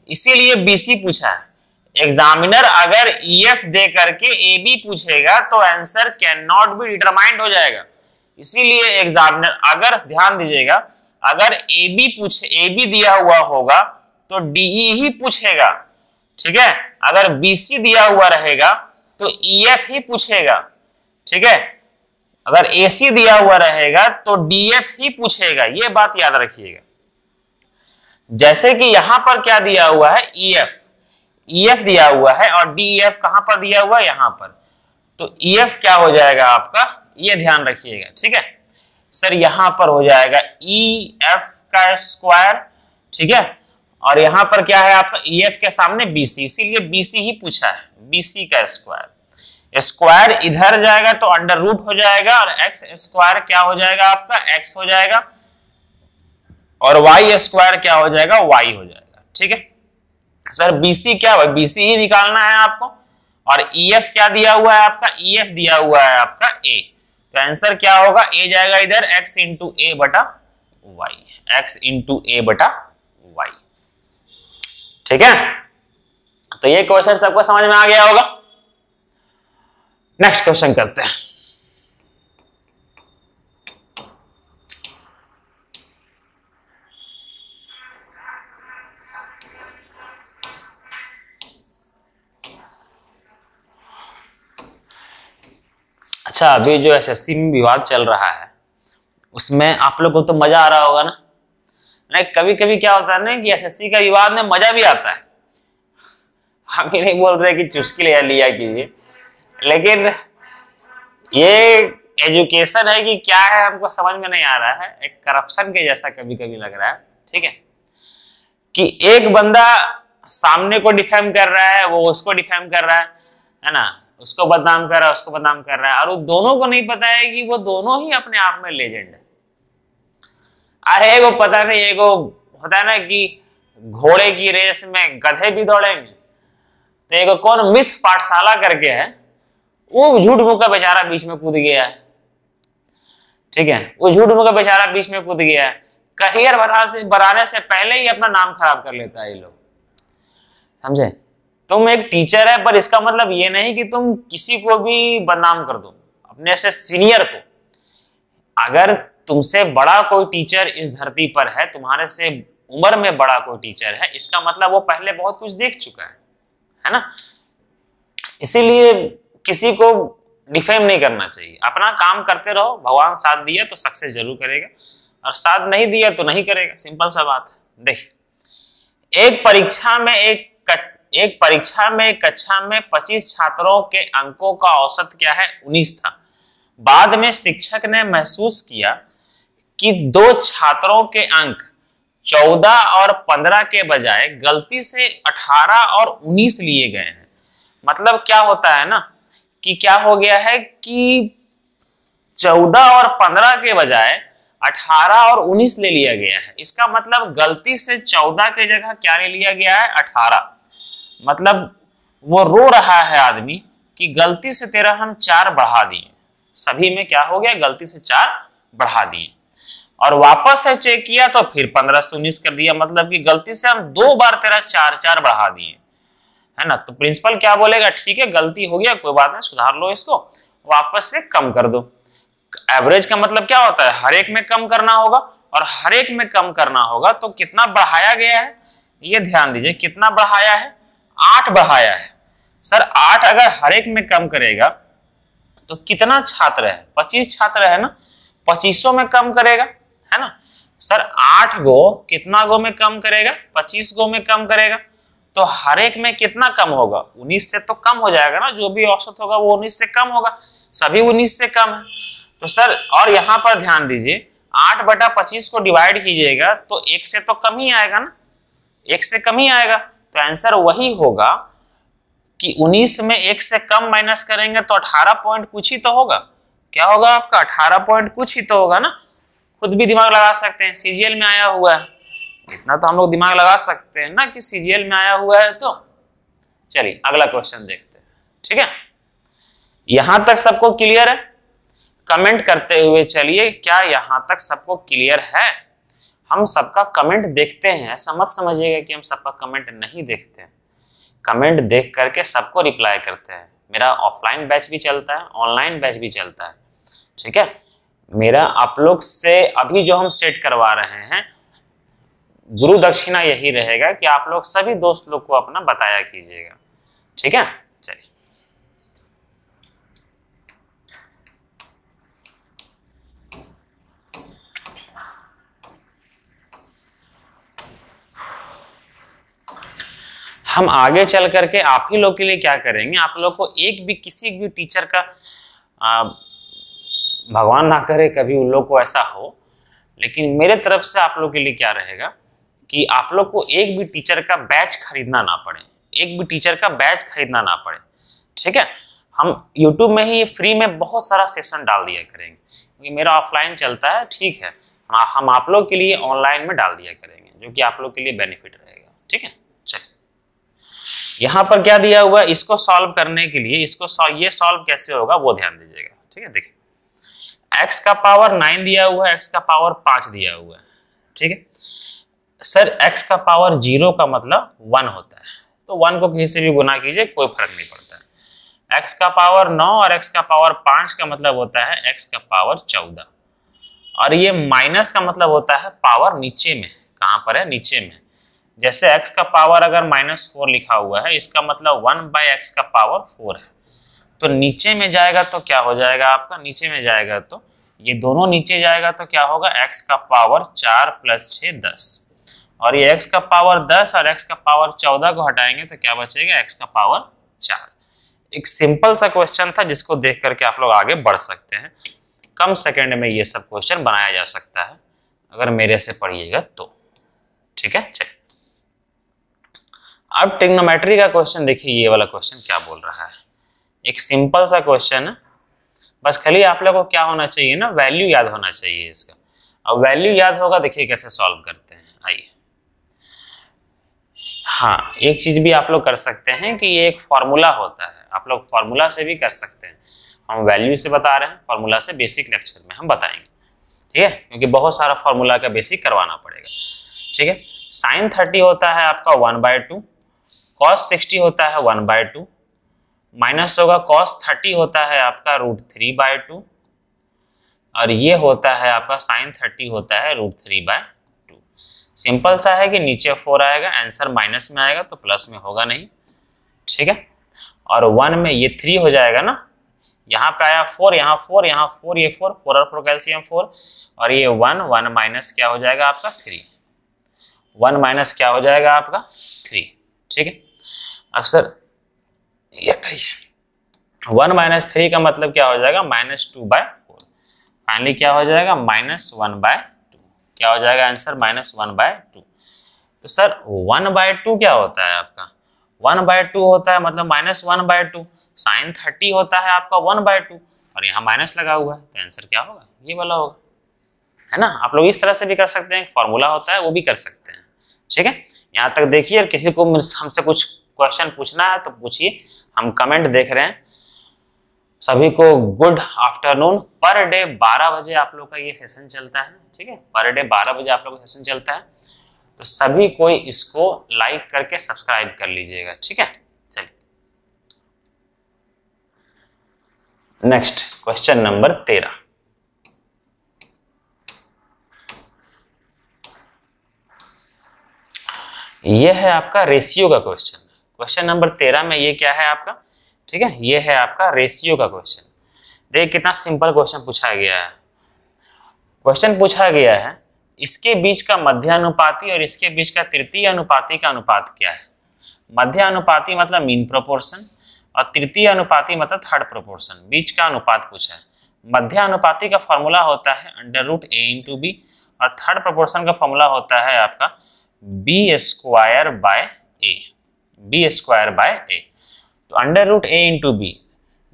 इसीलिए बीसी पूछा है। एग्जामिनर अगर ईएफ दे करके एबी पूछेगा तो answer can not be determined हो जाएगा, इसीलिए एग्जामिनर अगर ध्यान दीजिएगा, अगर एबी दिया हुआ होगा तो डीई ही पूछेगा, ठीक है। अगर बीसी दिया हुआ रहेगा तो ईएफ ही पूछेगा, ठीक है। अगर एसी दिया हुआ रहेगा तो डीएफ ही पूछेगा, ये बात याद रखिएगा। जैसे कि यहां पर क्या दिया हुआ है, ईएफ दिया हुआ है और डीएफ कहां पर दिया हुआ है, यहां पर, तो ईएफ क्या हो जाएगा आपका, ये ध्यान रखिएगा, ठीक है सर। यहां पर हो जाएगा ईएफ का स्क्वायर, ठीक है, और यहां पर क्या है आपका ईएफ के सामने बीसी, इसीलिए बीसी ही पूछा है, बीसी का स्क्वायर। स्क्वायर इधर जाएगा तो अंडर रूट हो जाएगा और एक्स स्क्वायर क्या हो जाएगा आपका एक्स हो जाएगा, और वाई स्क्वायर क्या हो जाएगा वाई हो जाएगा, ठीक है सर। बीसी क्या है, बीसी ही निकालना है आपको, और ईएफ क्या दिया हुआ है आपका, ईएफ दिया हुआ है आपका ए, तो आंसर क्या होगा, ए जाएगा इधर एक्स इंटू ए बटा वाई, एक्स इंटू ए बटा वाई, ठीक है। तो ये क्वेश्चन सबको समझ में आ गया होगा। नेक्स्ट क्वेश्चन करते हैं। अच्छा, अभी जो एसएससी में विवाद चल रहा है उसमें आप लोग को तो मजा आ रहा होगा ना, नहीं कभी कभी क्या होता है ना कि एसएससी का विवाद में मजा भी आता है। हम ही नहीं बोल रहे कि चुस्की लिया कीजिए, लेकिन ये एजुकेशन है कि क्या है हमको समझ में नहीं आ रहा है, एक करप्शन के जैसा कभी कभी लग रहा है, ठीक है। कि एक बंदा सामने को डिफेम कर रहा है, वो उसको डिफेम कर रहा है ना, उसको बदनाम कर रहा है, उसको बदनाम कर रहा है, और वो दोनों को नहीं पता है कि वो दोनों ही अपने आप में लेजेंड है। अरे वो पता नहीं, एगो होता है ना कि घोड़े की रेस में गधे भी दौड़ेंगे, तो एगो कौन मिथ पाठशाला करके है, वो झूठ मूठ का बेचारा बीच में कूद गया है, ठीक है, वो झूठ मूठ का बेचारा बीच में कूद गया है, करियर बनाने से पहले ही अपना नाम खराब कर लेता है ये लोग, समझे। तुम एक टीचर है, पर इसका मतलब ये नहीं कि तुम किसी को भी बदनाम कर दो, अपने से सीनियर को। अगर तुमसे बड़ा कोई टीचर इस धरती पर है, तुम्हारे से उम्र में बड़ा कोई टीचर है, इसका मतलब वो पहले बहुत कुछ देख चुका है ना। इसीलिए किसी को डिफेम नहीं करना चाहिए, अपना काम करते रहो, भगवान साथ दिया तो सक्सेस जरूर करेगा, और साथ नहीं दिया तो नहीं करेगा, सिंपल सा बात है। देखिए, एक परीक्षा में कक्षा में 25 छात्रों के अंकों का औसत क्या है 19 था। बाद में शिक्षक ने महसूस किया कि 2 छात्रों के अंक 14 और 15 के बजाय गलती से 18 और 19 लिए गए हैं। मतलब क्या होता है ना कि क्या हो गया है कि 14 और 15 के बजाय 18 और 19 ले लिया गया है। इसका मतलब गलती से 14 के जगह क्या ले लिया गया है 18। मतलब वो रो रहा है आदमी कि गलती से तेरा हम 4 बढ़ा दिए, सभी में क्या हो गया गलती से 4 बढ़ा दिए, और वापस से चेक किया तो फिर 15 से 19 कर दिया। मतलब कि गलती से हम 2 बार तेरा 4 बढ़ा दिए, है ना। तो प्रिंसिपल क्या बोलेगा, ठीक है गलती हो गया, कोई बात नहीं, सुधार लो इसको, वापस से कम कर दो। एवरेज का मतलब क्या होता है, हर एक में कम करना होगा, और हर एक में कम करना होगा तो कितना बढ़ाया गया है ये ध्यान दीजिए। कितना बढ़ाया है, 8 बढ़ाया है सर। 8 अगर हर एक में कम करेगा तो कितना छात्र है, 25 छात्र है ना, 2500 में कम करेगा, है ना सर। 8 गो कितना गो में कम करेगा? 25 गो में कम करेगा। तो हर एक में कितना कम होगा? 19 से तो कम हो जाएगा ना, जो भी औसत होगा वो 19 से कम होगा, सभी 19 से कम है। तो सर और यहाँ पर ध्यान दीजिए 8/25 को डिवाइड कीजिएगा तो 1 से तो कम ही आएगा ना, 1 से कम ही आएगा। तो आंसर वही होगा कि 19 में 1 से कम माइनस करेंगे तो 18 पॉइंट कुछ ही तो होगा। क्या होगा आपका? 18 पॉइंट कुछ ही तो होगा ना। खुद भी दिमाग लगा सकते हैं, सीजीएल में आया हुआ है, इतना तो हम लोग दिमाग लगा सकते हैं ना कि सीजीएल में आया हुआ है। तो चलिए अगला क्वेश्चन देखते हैं, ठीक है। यहां तक सबको क्लियर है? कमेंट करते हुए चलिए, क्या यहां तक सबको क्लियर है? हम सबका कमेंट देखते हैं, ऐसा मत समझिएगा कि हम सबका कमेंट नहीं देखते हैं। कमेंट देख करके सबको रिप्लाई करते हैं। मेरा ऑफलाइन बैच भी चलता है, ऑनलाइन बैच भी चलता है, ठीक है। मेरा आप लोग से अभी जो हम सेट करवा रहे हैं, गुरु दक्षिणा यही रहेगा कि आप लोग सभी दोस्त लोग को अपना बताया कीजिएगा, ठीक है। चलिए हम आगे चल करके आप ही लोग के लिए क्या करेंगे, आप लोग को एक भी किसी भी टीचर का भगवान ना करे कभी उन लोग को ऐसा हो, लेकिन मेरे तरफ से आप लोग के लिए क्या रहेगा कि आप लोग को एक भी टीचर का बैच खरीदना ना पड़े, एक भी टीचर का बैच खरीदना ना पड़े, ठीक है। हम YouTube में ही फ्री में बहुत सारा सेशन डाल दिया करेंगे, क्योंकि मेरा ऑफलाइन चलता है, ठीक है। हम आप लोग के लिए ऑनलाइन में डाल दिया करेंगे, जो कि आप लोग के लिए बेनिफिट रहेगा, ठीक है। चलिए यहाँ पर क्या दिया हुआ है, इसको सॉल्व करने के लिए ये सॉल्व कैसे होगा वो ध्यान दीजिएगा, ठीक है। देखिए x का पावर 9 दिया हुआ है, x का पावर 5 दिया हुआ है, ठीक है। सर x का पावर 0 का मतलब 1 होता है, तो 1 को किसी से भी गुना कीजिए, कोई फर्क नहीं पड़ता है। x का पावर 9 और x का पावर 5 का मतलब होता है x का पावर 14, और ये माइनस का मतलब होता है पावर नीचे में। कहाँ पर है? नीचे में। जैसे x का पावर अगर -4 लिखा हुआ है, इसका मतलब 1/x का पावर 4 है, तो नीचे में जाएगा तो क्या हो जाएगा आपका? नीचे में जाएगा तो ये दोनों नीचे जाएगा तो क्या होगा? x का पावर 4 + 6 10, और ये x का पावर 10 और x का पावर 14 को हटाएंगे तो क्या बचेगा? x का पावर 4। एक सिंपल सा क्वेश्चन था जिसको देख करके आप लोग आगे बढ़ सकते हैं। कम सेकंड में ये सब क्वेश्चन बनाया जा सकता है अगर मेरे से पढ़िएगा तो, ठीक है। चलिए अब ट्रिग्नोमेट्री का क्वेश्चन देखिए, ये वाला क्वेश्चन क्या बोल रहा है। एक सिंपल सा क्वेश्चन है, बस खाली आप लोग को क्या होना चाहिए ना, वैल्यू याद होना चाहिए इसका। अब वैल्यू याद होगा, देखिए कैसे सॉल्व करते हैं, आइए। हाँ, एक चीज भी आप लोग कर सकते हैं कि ये एक फॉर्मूला होता है, आप लोग फॉर्मूला से भी कर सकते हैं। हम वैल्यू से बता रहे हैं, फॉर्मूला से बेसिक लेक्चर में हम बताएंगे, ठीक है, क्योंकि बहुत सारा फॉर्मूला का बेसिक करवाना पड़ेगा, ठीक है। sin 30 होता है आपका 1/2, cos 60 होता है 1/2, माइनस होगा cos 30 होता है आपका √3/2, और ये होता है आपका sin 30 होता है √3/2। सिंपल सा है कि नीचे 4 आएगा, आंसर माइनस में आएगा तो प्लस में होगा नहीं, ठीक है। और 1 में ये 3 हो जाएगा ना, यहाँ पे आया 4, यहाँ 4, यहाँ 4, ये 4 और 4 कैल्शियम 4, और ये 1 माइनस क्या हो जाएगा आपका 3, 1 माइनस क्या हो जाएगा आपका 3, ठीक है। अब सर ये 1 - 3 का मतलब क्या हो जाएगा? -2/4। फाइनली क्या हो जाएगा? -1/2। क्या हो जाएगा आंसर? -1/2। तो सर 1/2 क्या होता है आपका? 1/2 होता है मतलब -1/2। sin 30 होता है आपका 1/2, और यहाँ माइनस लगा हुआ है, तो आंसर क्या होगा? ये वाला होगा, है ना। आप लोग इस तरह से भी कर सकते हैं, फॉर्मूला होता है वो भी कर सकते हैं, ठीक है। यहाँ तक देखिए, और किसी को हमसे कुछ क्वेश्चन पूछना है तो पूछिए, हम कमेंट देख रहे हैं। सभी को गुड आफ्टरनून। पर डे 12 बजे आप लोग का ये सेशन चलता है, ठीक है। पर डे 12 बजे आप लोग का सेशन चलता है, तो सभी कोई इसको लाइक करके सब्सक्राइब कर लीजिएगा, ठीक है। चलिए नेक्स्ट क्वेश्चन नंबर 13। ये है आपका रेशियो का क्वेश्चन। क्वेश्चन नंबर 13 में ये क्या है आपका, ठीक है, ये है आपका रेशियो का क्वेश्चन। देखिए कितना सिंपल क्वेश्चन पूछा गया है। क्वेश्चन पूछा गया है इसके बीच का मध्यानुपाती और इसके बीच का तृतीय अनुपाती का अनुपात क्या है। मध्यानुपाती मतलब मीन प्रोपोर्शन और तृतीय अनुपाती मतलब थर्ड प्रोपोर्शन, बीच का अनुपात पूछा है। मध्यानुपाती का फॉर्मूला होता है √a/b और थर्ड प्रोपोर्शन का फॉर्मूला होता है आपका b² बाय a। तो √a/b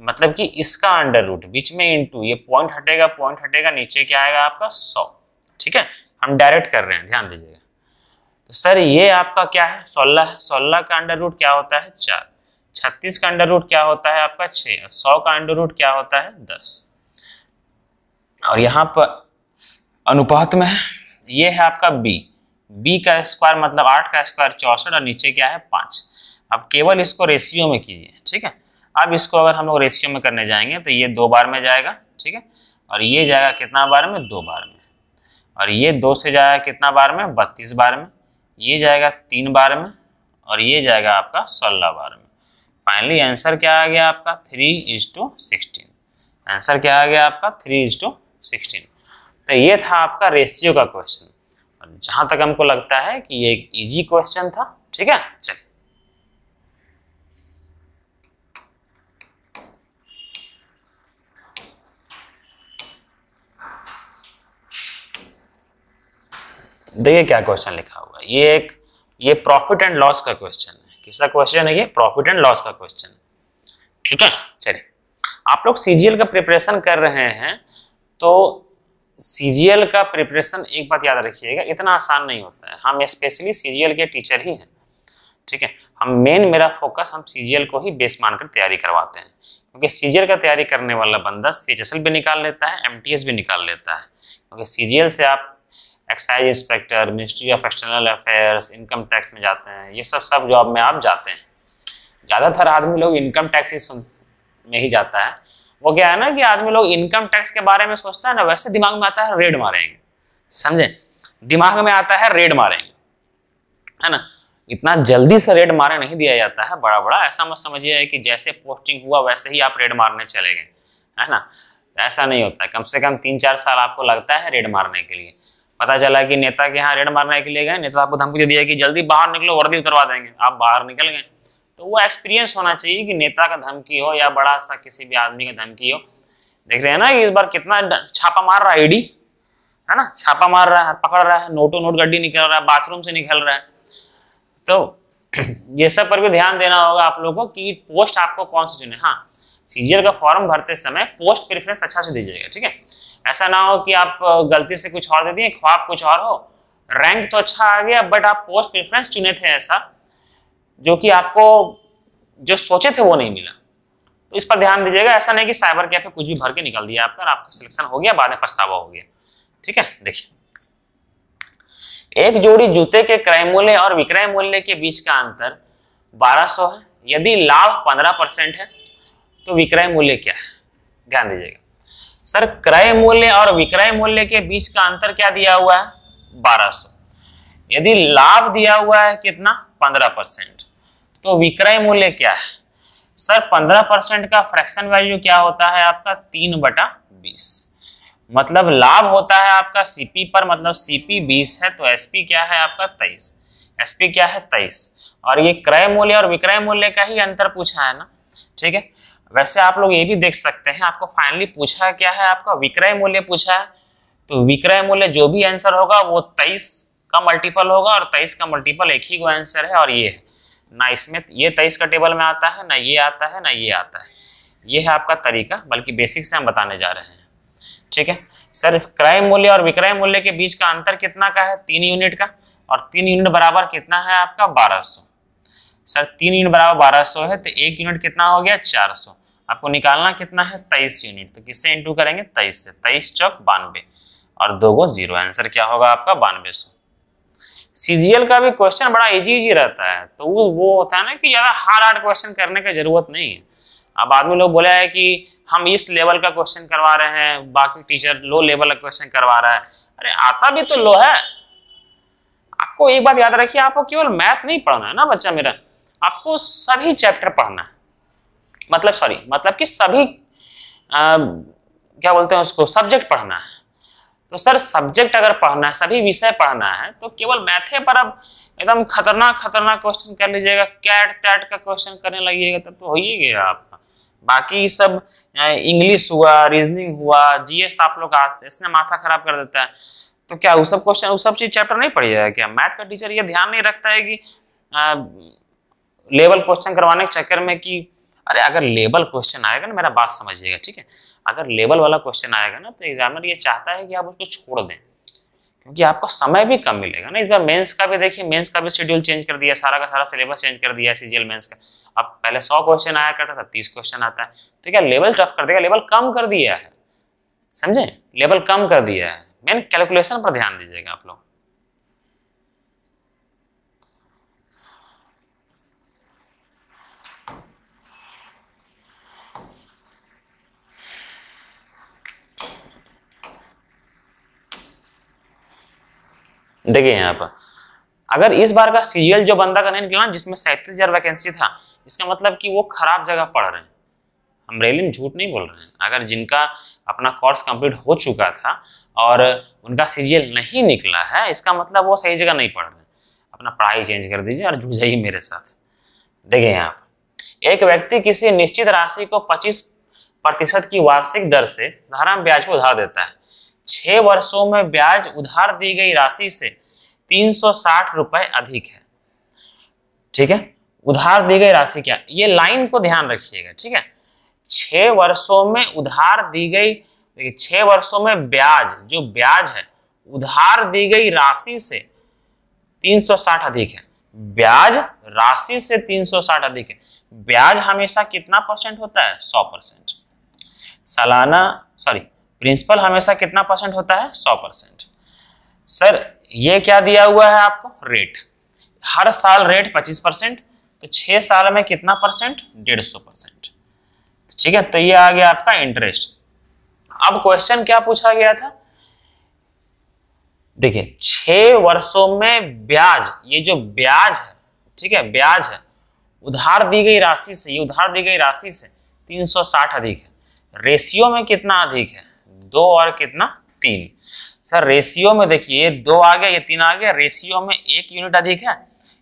मतलब कि इसका अंडर रूट बीच में इंटू ये पॉइंट हटेगा नीचे क्या आएगा आपका 100। ठीक है, हम डायरेक्ट कर रहे हैं, ध्यान दीजिएगा। तो सर ये आपका क्या है 16 का अंडर रूट क्या होता है 4, 36 का अंडर रूट क्या होता है आपका 6, 100 का अंडर रूट क्या होता है 10। और यहाँ पर अनुपात में ये है आपका b का स्क्वायर मतलब 8 का स्क्वायर 64 और नीचे क्या है 5। अब केवल इसको रेशियो में कीजिए। ठीक है, अब इसको अगर हम लोग रेशियो में करने जाएंगे तो ये 2 बार में जाएगा। ठीक है, और ये जाएगा कितना बार में 2 बार में, और ये 2 से जाएगा कितना बार में 32 बार में, ये जाएगा 3 बार में और ये जाएगा आपका 16 बार में। फाइनली आंसर क्या आ गया आपका 3:16। आंसर क्या आ गया आपका 3:16। तो ये था आपका रेशियो का क्वेश्चन, और जहां तक हमको लगता है कि ये एक इजी क्वेश्चन था। ठीक है, चलिए देखिए क्या क्वेश्चन लिखा हुआ है। ये प्रॉफिट एंड लॉस का क्वेश्चन है। किसका क्वेश्चन है ये? प्रॉफिट एंड लॉस का क्वेश्चन। ठीक है, चलिए आप लोग सीजीएल का प्रिपरेशन कर रहे हैं तो सीजीएल का प्रिपरेशन एक बात याद रखिएगा, इतना आसान नहीं होता है। हम स्पेशली सीजीएल के टीचर ही हैं। ठीक है, मेरा फोकस हम सीजीएल को ही बेस मानकर तैयारी करवाते हैं, क्योंकि सीजीएल का तैयारी करने वाला बंदा सीएचएसएल भी निकाल लेता है, एमटीएस भी निकाल लेता है। क्योंकि सीजीएल से आप excise inspector, ministry of external affairs, income tax में जाते हैं, ये सब जॉब में आप जाते हैं। ज़्यादातर आदमी लोग इनकम टैक्स में ही जाता है। वो क्या है ना कि आदमी लोग इनकम टैक्स के बारे में सोचता है ना, वैसे दिमाग में आता है रेड मारेंगे। समझे, दिमाग में आता है रेड मारेंगे, है ना। इतना जल्दी से रेड मारे नहीं दिया जाता है बड़ा। ऐसा मत समझिए कि जैसे पोस्टिंग हुआ वैसे ही आप रेड मारने चले गए, है ना। ऐसा नहीं होता है। कम से कम 3-4 साल आपको लगता है रेड मारने के लिए। पता चला कि नेता के यहाँ रेड मारने के लिए गए, नेता आपको धमकी दे दिया कि जल्दी बाहर निकलो, वर्दी उतरवा देंगे, आप बाहर निकल गए। तो वो एक्सपीरियंस होना चाहिए कि नेता का धमकी हो या बड़ा सा किसी भी आदमी का धमकी हो। देख रहे हैं ना इस बार कितना छापा मार रहा है ईडी, है ना, छापा मार रहा है, पकड़ रहा है, नोट गड्डी निकल रहा है, बाथरूम से निकल रहा है। तो ये सब पर भी ध्यान देना होगा आप लोगों को कि पोस्ट आपको कौन सी चुने। हाँ, सीजीएल का फॉर्म भरते समय पोस्ट प्रेफरेंस अच्छा से दीजिएगा। ठीक है, ऐसा ना हो कि आप गलती से कुछ और दे दिए, ख्वाब कुछ और हो, रैंक तो अच्छा आ गया बट आप पोस्ट प्रेफरेंस चुने थे ऐसा जो कि आपको जो सोचे थे वो नहीं मिला। तो इस पर ध्यान दीजिएगा। ऐसा नहीं कि साइबर कैफे कुछ भी भर के निकल दिया आपका, आपका सिलेक्शन हो गया, बाद में पछतावा हो गया। ठीक है, देखिए, एक जोड़ी जूते के क्रय मूल्य और विक्रय मूल्य के बीच का अंतर 1200 है। यदि लाभ 15% है तो विक्रय मूल्य क्या है? ध्यान दीजिएगा सर, क्रय मूल्य और विक्रय मूल्य के बीच का अंतर क्या दिया हुआ है? 1200। यदि लाभ दिया हुआ है कितना? 15%, तो विक्रय मूल्य क्या है? सर 15% का फ्रैक्शन वैल्यू क्या होता है आपका? 3/20। मतलब लाभ होता है आपका सीपी पर, मतलब सीपी 20 है तो एसपी क्या है आपका? 23। एसपी क्या है? 23। और ये क्रय मूल्य और विक्रय मूल्य का ही अंतर पूछा है ना। ठीक है, वैसे आप लोग ये भी देख सकते हैं, आपको फाइनली पूछा क्या है? आपका विक्रय मूल्य पूछा है। तो विक्रय मूल्य जो भी आंसर होगा वो 23 का मल्टीपल होगा, और 23 का मल्टीपल एक ही को आंसर है, और ये है ना, इसमें ये 23 का टेबल में आता है ना, ये आता है ना, ये आता है। ये है आपका तरीका, बल्कि बेसिक से हम बताने जा रहे हैं। ठीक है सर, क्रय मूल्य और विक्रय मूल्य के बीच का अंतर कितना का है? 3 यूनिट का, और 3 यूनिट बराबर कितना है आपका? 1200। सर 3 यूनिट बराबर 1200 है तो 1 यूनिट कितना हो गया? 400। आपको निकालना कितना है? 23 यूनिट। तो किससे इंटू करेंगे? 23 से। 23 चौक 92 और 2 को 0। आंसर क्या होगा आपका? 9200। सीजीएल का भी क्वेश्चन बड़ा इजी रहता है, तो वो होता है ना कि ज्यादा हार्ड क्वेश्चन करने की जरूरत नहीं है। अब आदमी लोग बोले है कि हम इस लेवल का क्वेश्चन करवा रहे हैं, बाकी टीचर लो लेवल का क्वेश्चन करवा रहा है। अरे आता भी तो लो है। आपको एक बात याद रखिए, आपको केवल मैथ नहीं पढ़ना है ना बच्चा मेरा, आपको सभी चैप्टर पढ़ना है। मतलब कि सभी क्या बोलते हैं उसको, सब्जेक्ट पढ़ना है। तो सर सब्जेक्ट अगर पढ़ना है, सभी विषय पढ़ना है, तो केवल मैथे पर अब एकदम खतरनाक खतरनाक क्वेश्चन कर लीजिएगा, कैट टैट का क्वेश्चन करने लगिएगा तब तो हो ही गया आपका। बाकी सब इंग्लिश हुआ, रीजनिंग हुआ, जीएस आप लोग आज इसने माथा खराब कर देता है। तो क्या वो सब क्वेश्चन, वो सब चीज चैप्टर नहीं पढ़िएगा क्या? मैथ का टीचर ये ध्यान नहीं रखता है कि लेवल क्वेश्चन करवाने के चक्कर में कि अरे अगर लेवल क्वेश्चन आएगा ना, मेरा बात समझिएगा, ठीक है, अगर लेवल वाला क्वेश्चन आएगा ना तो एग्जामिनर ये चाहता है कि आप उसको छोड़ दें, क्योंकि आपको समय भी कम मिलेगा ना। इस बार मेंस का भी देखिए, मेंस का भी शेड्यूल चेंज कर दिया, सारा का सारा सिलेबस चेंज कर दिया सीजीएल मेंस का। अब पहले 100 क्वेश्चन आया करता था, 30 क्वेश्चन आता है, तो क्या लेवल टफ कर देगा? लेवल कम कर दिया है, समझे, लेवल कम कर दिया है। मेन कैलकुलेशन पर ध्यान दीजिएगा आप लोग। देखिए यहाँ पर अगर इस बार का सीजीएल जो बंदा का नहीं निकला ना, जिसमें 37,000 वैकेंसी था, इसका मतलब कि वो खराब जगह पढ़ रहे हैं। हम रैली में झूठ नहीं बोल रहे हैं। अगर जिनका अपना कोर्स कंप्लीट हो चुका था और उनका सीजीएल नहीं निकला है, इसका मतलब वो सही जगह नहीं पढ़ रहे हैं। अपना पढ़ाई चेंज कर दीजिए और जुड़ जाइए मेरे साथ। देखिए यहाँ पर एक व्यक्ति किसी निश्चित राशि को 25% की वार्षिक दर से धारणाम ब्याज पर उधार देता है। 6 वर्षों में ब्याज उधार दी गई राशि से 360 रुपए अधिक है। ठीक है, उधार दी गई राशि क्या, ये लाइन को ध्यान रखिएगा, ठीक है। 6 वर्षों में उधार दी गई, 6 वर्षों में ब्याज, जो ब्याज है उधार दी गई राशि से 360 अधिक है। ब्याज राशि से 360 अधिक है। ब्याज हमेशा कितना परसेंट होता है? 100%। सालाना प्रिंसिपल हमेशा कितना परसेंट होता है? 100%। सर ये क्या दिया हुआ है आपको? रेट। हर साल रेट 25%, तो 6 साल में कितना परसेंट? 150%। ठीक है, तो ये आ गया आपका इंटरेस्ट। अब क्वेश्चन क्या पूछा गया था? देखिए 6 वर्षों में ब्याज, ये जो ब्याज है, ठीक है, ब्याज है उधार दी गई राशि से, ये उधार दी गई राशि से 360 अधिक है। रेशियो में कितना अधिक है? 2 और कितना? 3। सर रेशियो में देखिए 2 आ गया, ये 3 आ गया, रेशियो में 1 यूनिट अधिक है।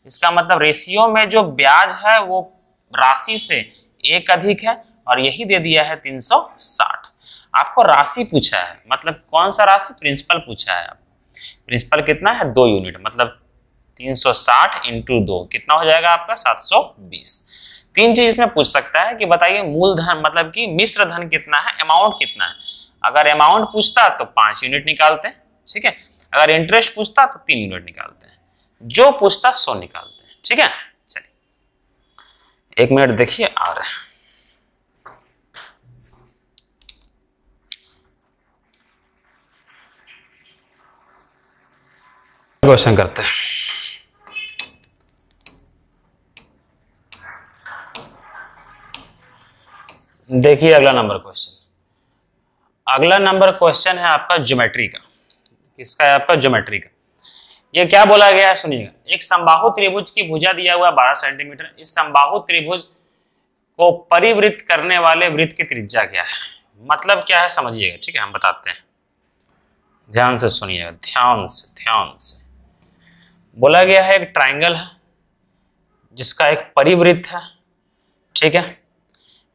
इसका मतलब रेशियो में जो ब्याज है वो राशि से 1 अधिक है, और यही दे दिया है 360। आपको राशि पूछा है, मतलब कौन सा राशि? प्रिंसिपल पूछा है। प्रिंसिपल कितना है? 2 यूनिट, मतलब 360 इंटू 2 कितना हो जाएगा आपका? 720। 3 चीज इसमें पूछ सकता है कि बताइए मूलधन मतलब कि मिश्र धन कितना है, अमाउंट कितना है। अगर अमाउंट पूछता तो 5 यूनिट निकालते हैं, ठीक है। अगर इंटरेस्ट पूछता तो 3 यूनिट निकालते हैं। जो पूछता 100 निकालते हैं, ठीक है। चलिए 1 मिनट देखिए आ रहे हैं। क्वेश्चन करते हैं। देखिए अगला नंबर क्वेश्चन। अगला नंबर क्वेश्चन है आपका ज्योमेट्री का। किसका है? आपका ज्योमेट्री का। ये क्या बोला गया है सुनिएगा। एक समबाहु त्रिभुज की भुजा दिया हुआ 12 सेंटीमीटर। इस समबाहु त्रिभुज को परिवृत्त करने वाले वृत्त की त्रिज्या क्या है? मतलब क्या है समझिएगा, ठीक है, हम बताते हैं। ध्यान से सुनिएगा, ध्यान से। बोला गया है एक ट्राइंगल है जिसका एक परिवृत्त है, ठीक है।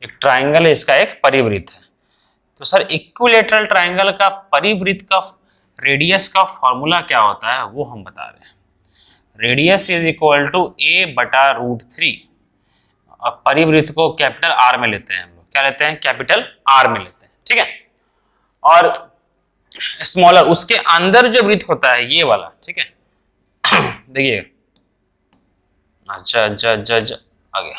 एक ट्राइंगल है, इसका एक परिवृत्त है। तो सर इक्विलेटरल ट्राइंगल का परिवृत्त का रेडियस का फॉर्मूला क्या होता है वो हम बता रहे हैं। Radius is equal to a/√3। और परिवृत्त को कैपिटल आर में लेते हैं हम लोग। क्या लेते हैं? कैपिटल आर में लेते हैं, ठीक है। और स्मॉलर, उसके अंदर जो वृत्त होता है ये वाला, ठीक है। देखिए अच्छा आ गया।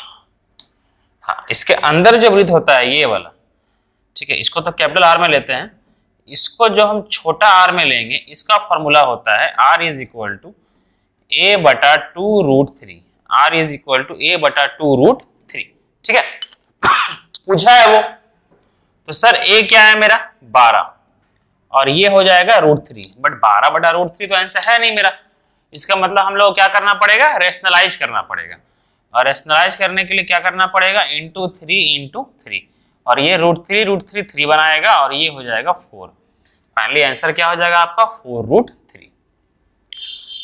हाँ, इसके अंदर जो वृत्त होता है ये वाला, ठीक है, इसको तो कैपिटल आर में लेते हैं। इसको जो हम छोटा आर में लेंगे, इसका फॉर्मूला होता है r is equal to a/2√3। r is equal to a/2√3, ठीक है। पूछा है वो, तो सर a क्या है मेरा? 12, और ये हो जाएगा √3। बट 12/√3 तो आंसर है नहीं मेरा। इसका मतलब हम लोग क्या करना पड़ेगा? रेशनलाइज करना पड़ेगा। और रेशनलाइज करने के लिए क्या करना पड़ेगा? इंटू 3 इंटू 3, और ये √3 3 बनाएगा, और ये हो जाएगा 4। फाइनली आंसर क्या हो जाएगा आपका 4√3।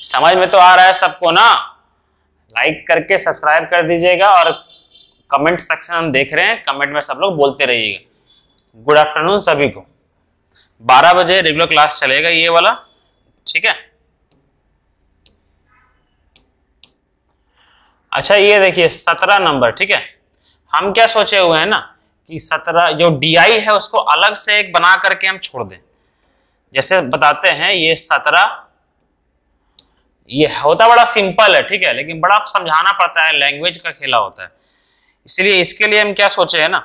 समझ में तो आ रहा है सबको ना? लाइक करके सब्सक्राइब कर दीजिएगा और कमेंट सेक्शन हम देख रहे हैं, कमेंट में सब लोग बोलते रहिएगा। गुड आफ्टरनून सभी को। 12 बजे रेगुलर क्लास चलेगा ये वाला, ठीक है। अच्छा ये देखिए 17 नंबर, ठीक है। हम क्या सोचे हुए हैं ना कि 17 जो DI है उसको अलग से एक बना करके हम छोड़ दें। जैसे बताते हैं ये 17, ये होता बड़ा सिंपल है, ठीक है, लेकिन बड़ा समझाना पड़ता है, लैंग्वेज का खेला होता है। इसलिए इसके लिए हम क्या सोचे हैं ना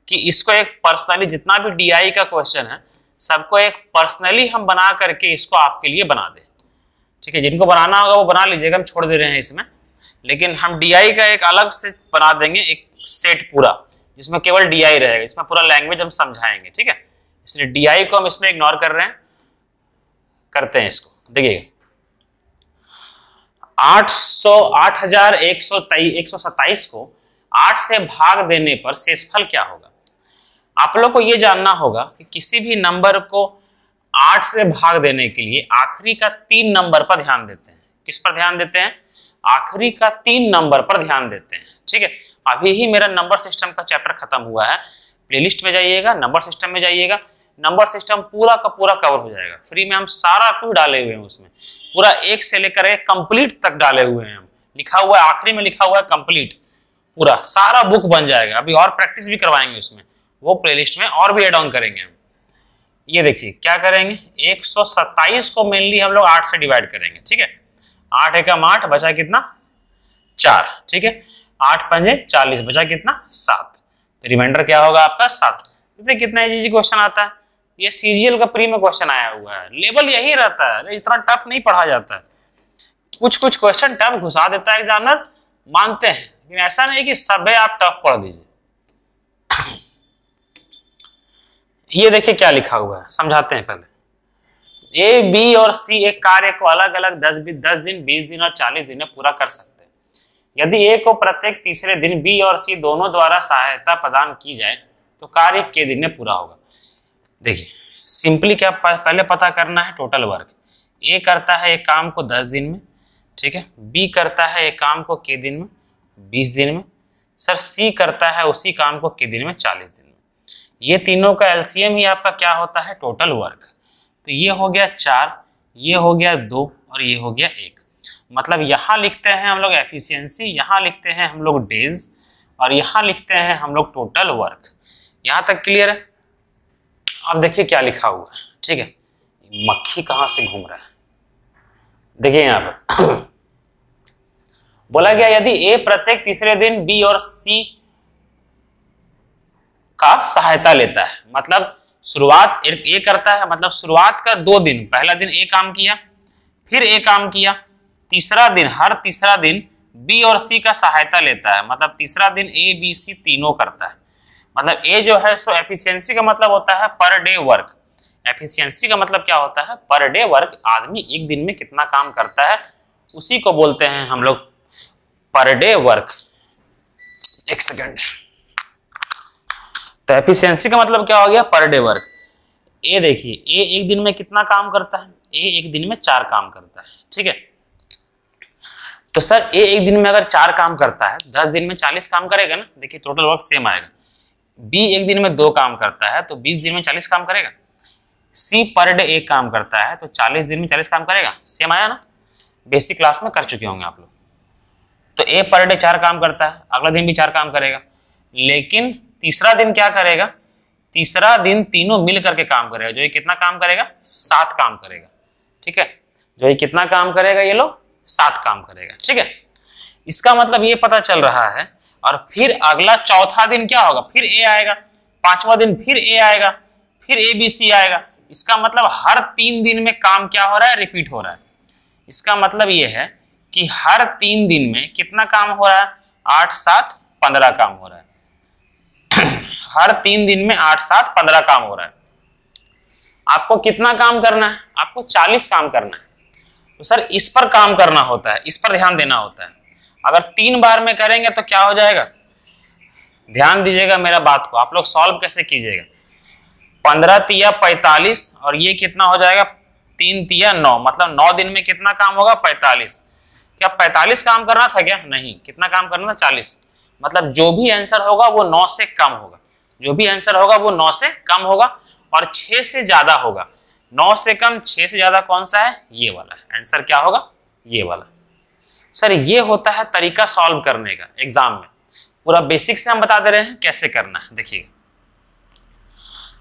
कि इसको एक पर्सनली, जितना भी DI का क्वेश्चन है सबको एक पर्सनली हम बना करके इसको आपके लिए बना दें, ठीक है। जिनको बनाना होगा वो बना लीजिएगा, हम छोड़ दे रहे हैं इसमें, लेकिन हम DI का एक अलग से बना देंगे, एक सेट पूरा जिसमें केवल DI रहेगा, इसमें पूरा लैंग्वेज हम समझाएंगे, ठीक है। इसलिए DI को हम इसमें इग्नोर कर रहे हैं, करते हैं इसको। देखिए 8127 को 8 से भाग देने पर शेषफल क्या होगा। आप लोग को यह जानना होगा कि किसी भी नंबर को 8 से भाग देने के लिए आखिरी का 3 नंबर पर ध्यान देते हैं। किस पर ध्यान देते हैं? आखिरी का 3 नंबर पर ध्यान देते हैं, ठीक है। अभी ही मेरा नंबर सिस्टम का चैप्टर खत्म हुआ है, प्लेलिस्ट में जाइएगा, नंबर सिस्टम में जाइएगा, नंबर सिस्टम पूरा का पूरा कवर हो जाएगा। फ्री में हम सारा कुछ डाले हुए हैं उसमें, पूरा 1 से लेकर कंप्लीट तक डाले हुए हैं हम। लिखा हुआ है, आखिरी में लिखा हुआ है कंप्लीट, पूरा सारा बुक बन जाएगा। अभी और प्रैक्टिस भी करवाएंगे उसमें, वो प्लेलिस्ट में और भी एड ऑन करेंगे हम। ये देखिए क्या करेंगे, 127 को मेनली हम लोग 8 से डिवाइड करेंगे, ठीक है। 8 एकम 8, बचा कितना 4, ठीक है। 8 पंजे 40, बचा कितना 7, तो रिमाइंडर क्या होगा आपका 7। देखिए कितना इजी क्वेश्चन आता है, ये CGL का प्री में क्वेश्चन आया हुआ है। लेवल यही रहता है, इतना टफ नहीं पढ़ा जाता है। कुछ कुछ क्वेश्चन टफ घुसा देता है एग्जामिनर, मानते हैं, लेकिन ऐसा नहीं कि सब आप टफ पढ़ दीजिए। ये देखिए क्या लिखा हुआ है, समझाते हैं पहले। A, B और C एक कार्य को अलग अलग 10 दिन, 20 दिन और 40 दिन में पूरा कर सकते हैं। यदि A को प्रत्येक तीसरे दिन B और C दोनों द्वारा सहायता प्रदान की जाए तो कार्य कितने दिन में पूरा होगा। देखिए सिंपली क्या पहले पता करना है, टोटल वर्क। A करता है एक काम को 10 दिन में, ठीक है। B करता है एक काम को कितने दिन में, 20 दिन में। सर C करता है उसी काम को कितने दिन में, 40 दिन में। ये तीनों का LCM ही आपका क्या होता है, टोटल वर्क। तो ये हो गया 4, ये हो गया 2 और ये हो गया 1। मतलब यहाँ लिखते हैं हम लोग एफिशिएंसी, यहाँ लिखते हैं हम लोग डेज और यहाँ लिखते हैं हम लोग टोटल वर्क। यहाँ तक क्लियर है? अब देखिए क्या लिखा हुआ है, ठीक है। मक्खी कहाँ से घूम रहा है, देखिए यहाँ पर बोला गया यदि A प्रत्येक तीसरे दिन B और C का सहायता लेता है, मतलब शुरुआत A करता है, मतलब शुरुआत का 2 दिन, पहला दिन A काम किया, फिर A काम किया, तीसरा दिन, हर तीसरा दिन B और C का सहायता लेता है, मतलब तीसरा दिन A, B, C तीनों करता है। मतलब A जो है सो एफिशिएंसी का मतलब होता है पर डे वर्क। एफिशिएंसी का मतलब क्या होता है, पर डे वर्क। आदमी एक दिन में कितना काम करता है उसी को बोलते हैं हम लोग पर डे वर्क। एक सेकंड, तो एफिशिएंसी का मतलब क्या हो गया, पर डे वर्क। ए देखिए ए एक दिन में कितना काम करता है, ए एक दिन में 4 काम करता है, ठीक है। तो सर ए एक दिन में अगर 4 काम करता है, 10 दिन में 40 काम करेगा ना, देखिए टोटल वर्क सेम आएगा। बी एक दिन में 2 काम करता है तो 20 दिन में 40 काम करेगा। सी पर डे 1 काम करता है तो 40 दिन में 40 काम करेगा, सेम आया ना, बेसिक क्लास में कर चुके होंगे आप लोग। तो ए पर डे 4 काम करता है, अगला दिन भी 4 काम करेगा, लेकिन तीसरा दिन क्या करेगा, तीसरा दिन तीनों मिल करके काम करेगा। जो ये कितना काम करेगा, 7 काम करेगा, ठीक है। जो ये कितना काम करेगा, ये लोग 7 काम करेगा, ठीक है। इसका मतलब ये पता चल रहा है। और फिर अगला चौथा दिन क्या होगा, फिर ए आएगा, 5वां दिन फिर ए आएगा, फिर ए बी सी आएगा। इसका मतलब हर 3 दिन में काम क्या हो रहा है, रिपीट हो रहा है। इसका मतलब ये है कि हर 3 दिन में कितना काम हो रहा है, 8, 7, 15 काम हो रहा है। हर 3 दिन में 8, 7, 15 काम हो रहा है। आपको कितना काम करना है, आपको 40 काम करना है। तो सर इस पर काम करना होता है, इस पर ध्यान देना होता है। अगर 3 बार में करेंगे तो क्या हो जाएगा, ध्यान दीजिएगा मेरा बात को, आप लोग सॉल्व कैसे कीजिएगा। 15 तिया 45 और ये कितना हो जाएगा 3 तिया 9, मतलब 9 दिन में कितना काम होगा 45। क्या 45 काम करना था क्या? नहीं, कितना काम करना था 40। मतलब जो भी आंसर होगा वो 9 से कम होगा, जो भी आंसर होगा वो 9 से कम होगा और 6 से ज्यादा होगा। 9 से कम 6 से ज्यादा कौन सा है? ये वाला आंसर क्या होगा? ये वाला। सर ये होता है तरीका सॉल्व करने का एग्जाम में, पूरा बेसिक से हम बता दे रहे हैं कैसे करना है। देखिए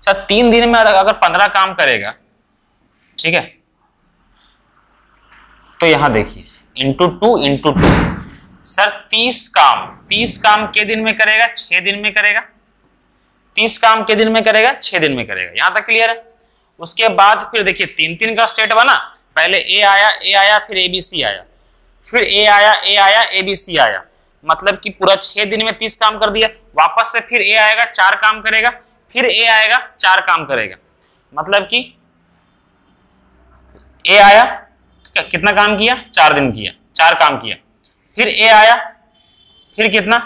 सर 3 दिन में अगर 15 काम करेगा, ठीक है, तो यहां देखिए इंटू 2 इंटू 2, सर 30 काम के दिन में करेगा? 6 दिन में करेगा। 30 काम के दिन में करेगा? 6 दिन में करेगा। यहां तक क्लियर है? उसके बाद फिर देखिए 3-3 का सेट बना, पहले ए आया फिर एबीसी आया, फिर ए आया एबीसी आया, मतलब कि पूरा 6 दिन में 30 काम कर दिया। वापस से फिर ए आएगा 4 काम करेगा, फिर ए आएगा 4 काम करेगा, मतलब कि ए आया कितना काम किया? 4 दिन किया, 4 काम किया, फिर ए आया फिर कितना?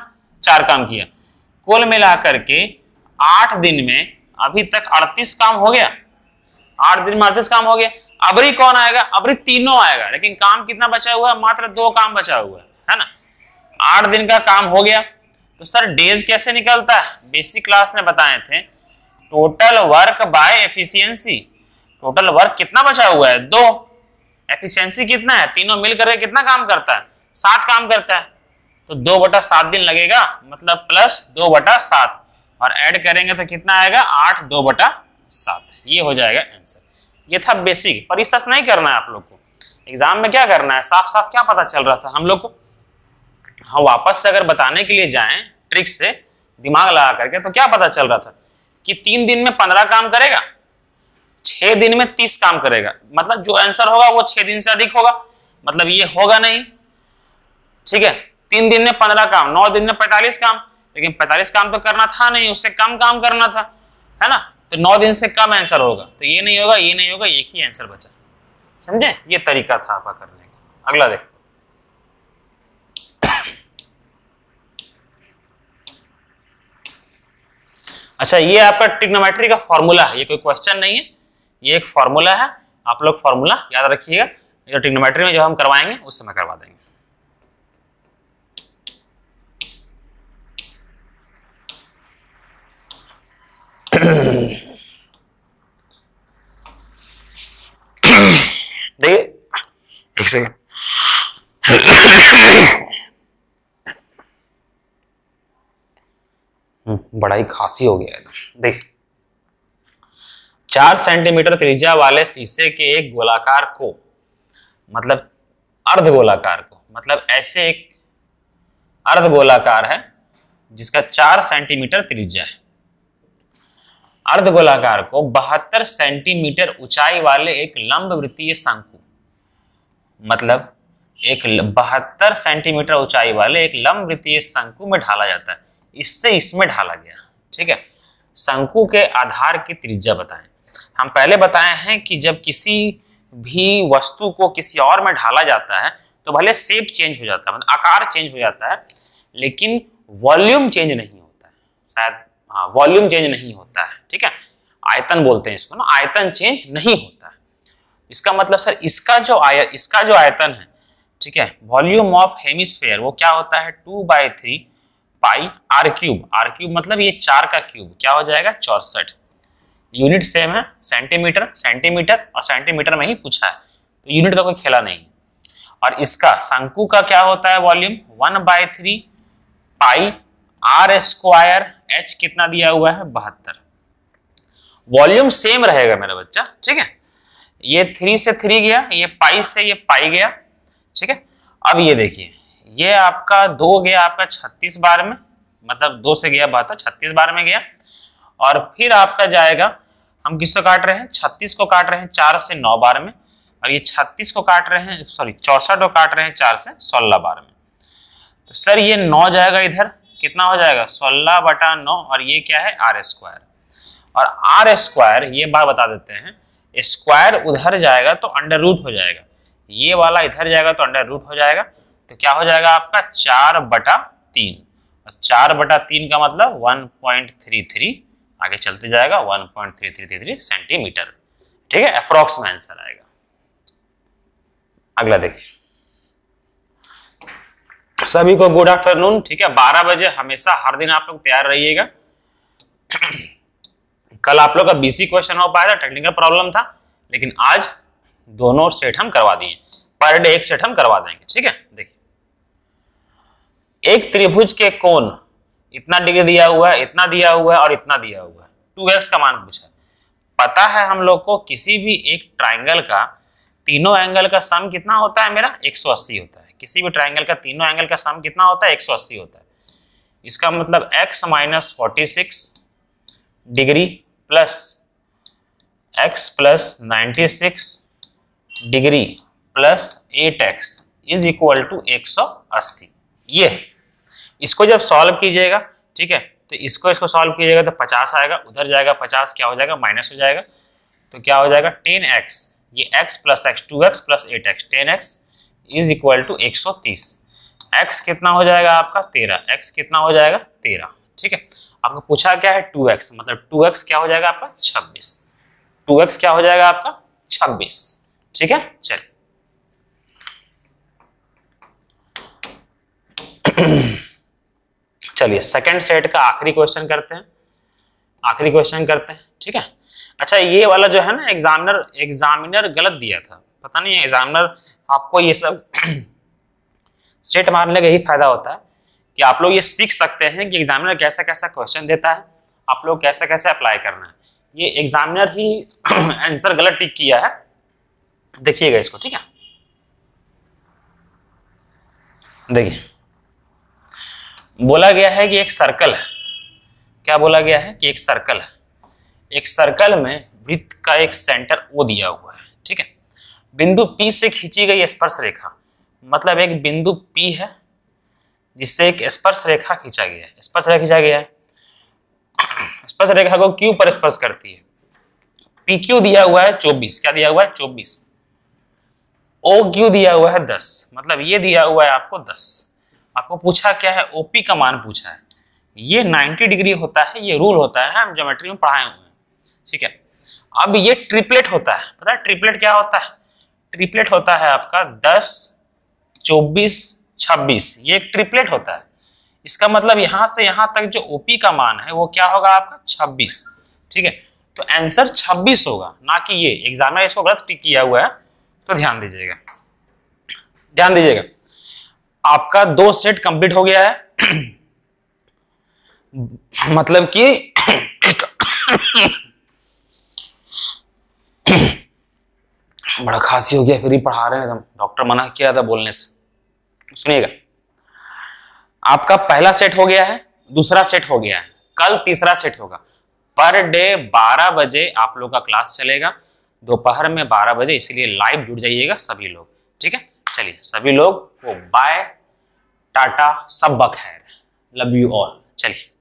4 काम किया, कुल मिलाकर के 8 दिन में अभी तक 38 काम हो गया। 8 दिन में 38 काम हो गया। अबरी कौन आएगा? अबरी तीनों आएगा, लेकिन काम कितना बचा हुआ है? मात्र 2 काम बचा हुआ है ना। 8 दिन का काम हो गया, तो सर डेज कैसे निकलता है? बेसिक क्लास में बताए थे, total work by efficiency. Total work कितना बचा हुआ है? 2। एफिशिएंसी कितना है? तीनों मिलकर कितना काम करता है? 7 काम करता है, तो 2/7 दिन लगेगा, मतलब प्लस 2/7 और ऐड करेंगे तो कितना आएगा? 8 2/7। ये हो जाएगा आंसर। ये था बेसिक, पर इस तरह नहीं करना है आप लोग को। एग्जाम में क्या करना है? साफ साफ क्या पता चल रहा था हम लोग को? हाँ, वापस से अगर बताने के लिए जाएं ट्रिक से दिमाग लगा करके, तो क्या पता चल रहा था कि 3 दिन में 15 काम करेगा, 6 दिन में 30 काम करेगा, मतलब जो आंसर होगा वो 6 दिन से अधिक होगा, मतलब ये होगा नहीं। ठीक है, 3 दिन में 15 काम, 9 दिन में 45 काम, लेकिन 45 काम तो करना था नहीं, उससे कम काम करना था, है ना, तो 9 दिन से कम आंसर होगा, तो ये नहीं होगा, ये नहीं होगा, एक ही आंसर बचा। समझे? ये तरीका था आपका करने का। अगला देखते। अच्छा, ये आपका ट्रिग्नोमेट्री का फॉर्मूला है, ये कोई क्वेश्चन नहीं है, ये एक फॉर्मूला है, आप लोग फॉर्मूला याद रखिएगा। ये ट्रिग्नोमेट्री में जब हम करवाएंगे उस समय करवा देंगे। देखिए एक सेकंड, बड़ा ही खांसी हो गया है। देख, 4 सेंटीमीटर त्रिज्या वाले शीशे के एक गोलाकार को, मतलब अर्धगोलाकार को, मतलब ऐसे एक अर्धगोलाकार है जिसका 4 सेंटीमीटर त्रिज्या है, अर्धगोलाकार को 72 सेंटीमीटर ऊंचाई वाले एक लंब वृत्तीय शंकु, मतलब एक 72 सेंटीमीटर ऊंचाई वाले एक लंब वृत्तीय शंकु में ढाला जाता है। इससे इसमें ढाला गया। ठीक है, शंकु के आधार की त्रिज्या बताएं। हम पहले बताए हैं कि जब किसी भी वस्तु को किसी और में ढाला जाता है तो भले शेप चेंज हो जाता है, मतलब आकार चेंज हो जाता है, लेकिन वॉल्यूम चेंज नहीं होता है। शायद हाँ, वॉल्यूम चेंज नहीं होता है। ठीक है, आयतन बोलते हैं इसको ना, आयतन चेंज नहीं होता है। इसका मतलब सर इसका जो आयतन है, ठीक है, वॉल्यूम ऑफ हेमिस्फेयर, वो क्या होता है? 2/3 पाई आर क्यूब। आर क्यूब मतलब ये 4 का क्यूब, क्या हो जाएगा? 64। यूनिट सेम है, सेंटीमीटर, सेंटीमीटर और सेंटीमीटर में ही पूछा है, तो यूनिट का कोई खेला नहीं। और इसका शंकु का क्या होता है? Volume 1/3 pi R square. H कितना दिया हुआ है? 72। वॉल्यूम सेम रहेगा मेरा बच्चा। ठीक है, ये 3 से 3 गया, ये पाई से ये पाई गया। ठीक है, अब ये देखिए, ये आपका 2 गया आपका 36 बार में, मतलब 2 से गया 72, 36 बार में गया। और फिर आपका जाएगा, हम किसको काट रहे हैं? 36 को काट रहे हैं 4 से 9 बार में, और ये 36 को काट रहे हैं, सॉरी 64 को काट रहे हैं 4 से 16 बार में। तो सर ये 9 जाएगा इधर, कितना हो जाएगा? 16/9, और ये क्या है? R square. और आर स्क्वायर, ये बात बता देते हैं, स्क्वायर उधर जाएगा तो अंडर रूट हो जाएगा, ये वाला इधर जाएगा तो अंडर रूट हो जाएगा, तो क्या हो जाएगा आपका? 4/3। और 4/3 का मतलब 1.33 आगे चलते जाएगा 1.3333 सेंटीमीटर। ठीक है, अप्रोक्स में आंसर आएगा। अगला देखिए, सभी को गुड आफ्टरनून। ठीक है, 12 बजे हमेशा हर दिन आप लोग तैयार रहिएगा। कल आप लोग का बीसी क्वेश्चन हो पाया था, टेक्निकल प्रॉब्लम था, लेकिन आज दोनों सेट हम करवा दिए। पर डे एक सेट हम करवा देंगे। ठीक है, देखिए, एक त्रिभुज के कोण इतना डिग्री दिया हुआ है, इतना दिया हुआ है और इतना दिया हुआ है। 2x का मान पूछा। पता है हम लोग को किसी भी एक ट्राइंगल का तीनों एंगल का सम कितना होता है, मेरा 180 होता है। किसी भी ट्राइंगल का तीनों एंगल का सम कितना होता है, 180 होता है। इसका मतलब x minus 46 degree plus x plus 96 degree plus 8x is equal to 180। ये इसको जब सॉल्व कीजिएगा, ठीक है, तो इसको सॉल्व कीजिएगा तो 50 आएगा, उधर जाएगा 50, क्या हो जाएगा, माइनस हो जाएगा। तो क्या हो जाएगा, 10x, ये x plus x, 2x plus 8x, 10x is equal to 130। x कितना हो जाएगा आपका 13, x कितना हो जाएगा 13। ठीक है, आपको पूछा क्या है 2x, मतलब 2x क्या हो जाएगा आपका 26। 2x क्या हो जाएगा आपका 26। ठीक है, चलिए चलिए सेकंड सेट का आखिरी क्वेश्चन करते हैं। ठीक है, अच्छा ये वाला जो है ना एग्जामिनर गलत दिया था, पता नहीं है एग्जामिनर आपको ये सब सेट मारने का यही फायदा होता है कि आप लोग ये सीख सकते हैं कि एग्जामिनर कैसा कैसा क्वेश्चन देता है, आप लोग कैसे कैसे अप्लाई करना है। ये एग्जामिनर ही आंसर गलत टिक किया है, देखिएगा इसको। ठीक है, देखिए बोला गया है कि एक सर्कल है। क्या बोला गया है कि एक सर्कल है, एक सर्कल में वृत्त का एक सेंटर O दिया हुआ है। ठीक है, बिंदु P से खींची गई स्पर्श रेखा, मतलब एक बिंदु P है जिससे एक स्पर्श रेखा खींचा गया है। स्पर्श रेखा को Q पर स्पर्श करती है। PQ दिया हुआ है 24, क्या दिया हुआ है 24। OQ दिया हुआ है 10, मतलब ये दिया हुआ है आपको 10। आपको पूछा क्या है, OP का मान पूछा है। ये 90 डिग्री होता है, ये रूल होता है, हम ज्योमेट्री में पढ़ाए हुए हैं। ठीक है, अब ये ट्रिपलेट होता है। पता है ट्रिपलेट क्या होता है, ट्रिपलेट होता है आपका 10, 24, 26, ये एक ट्रिपलेट होता है। इसका मतलब यहां से यहां तक जो OP का मान है वो क्या होगा आपका 26। ठीक है, तो आंसर 26 होगा, ना कि ये। एग्जामिनर इसको गलत टिक किया हुआ है, तो ध्यान दीजिएगा। आपका 2 सेट कंप्लीट हो गया है। मतलब कि बड़ा खांसी हो गया, फिर ही पढ़ा रहे हैं, डॉक्टर मना किया था बोलने से। सुनिएगा, आपका पहला सेट हो गया है, दूसरा सेट हो गया है, कल तीसरा सेट होगा। पर डे 12 बजे आप लोग का क्लास चलेगा, दोपहर में 12 बजे, इसलिए लाइव जुड़ जाइएगा सभी लोग। ठीक है, चलिए सभी लोग को बाय टाटा, सब बखैर, लव यू ऑल। चलिए।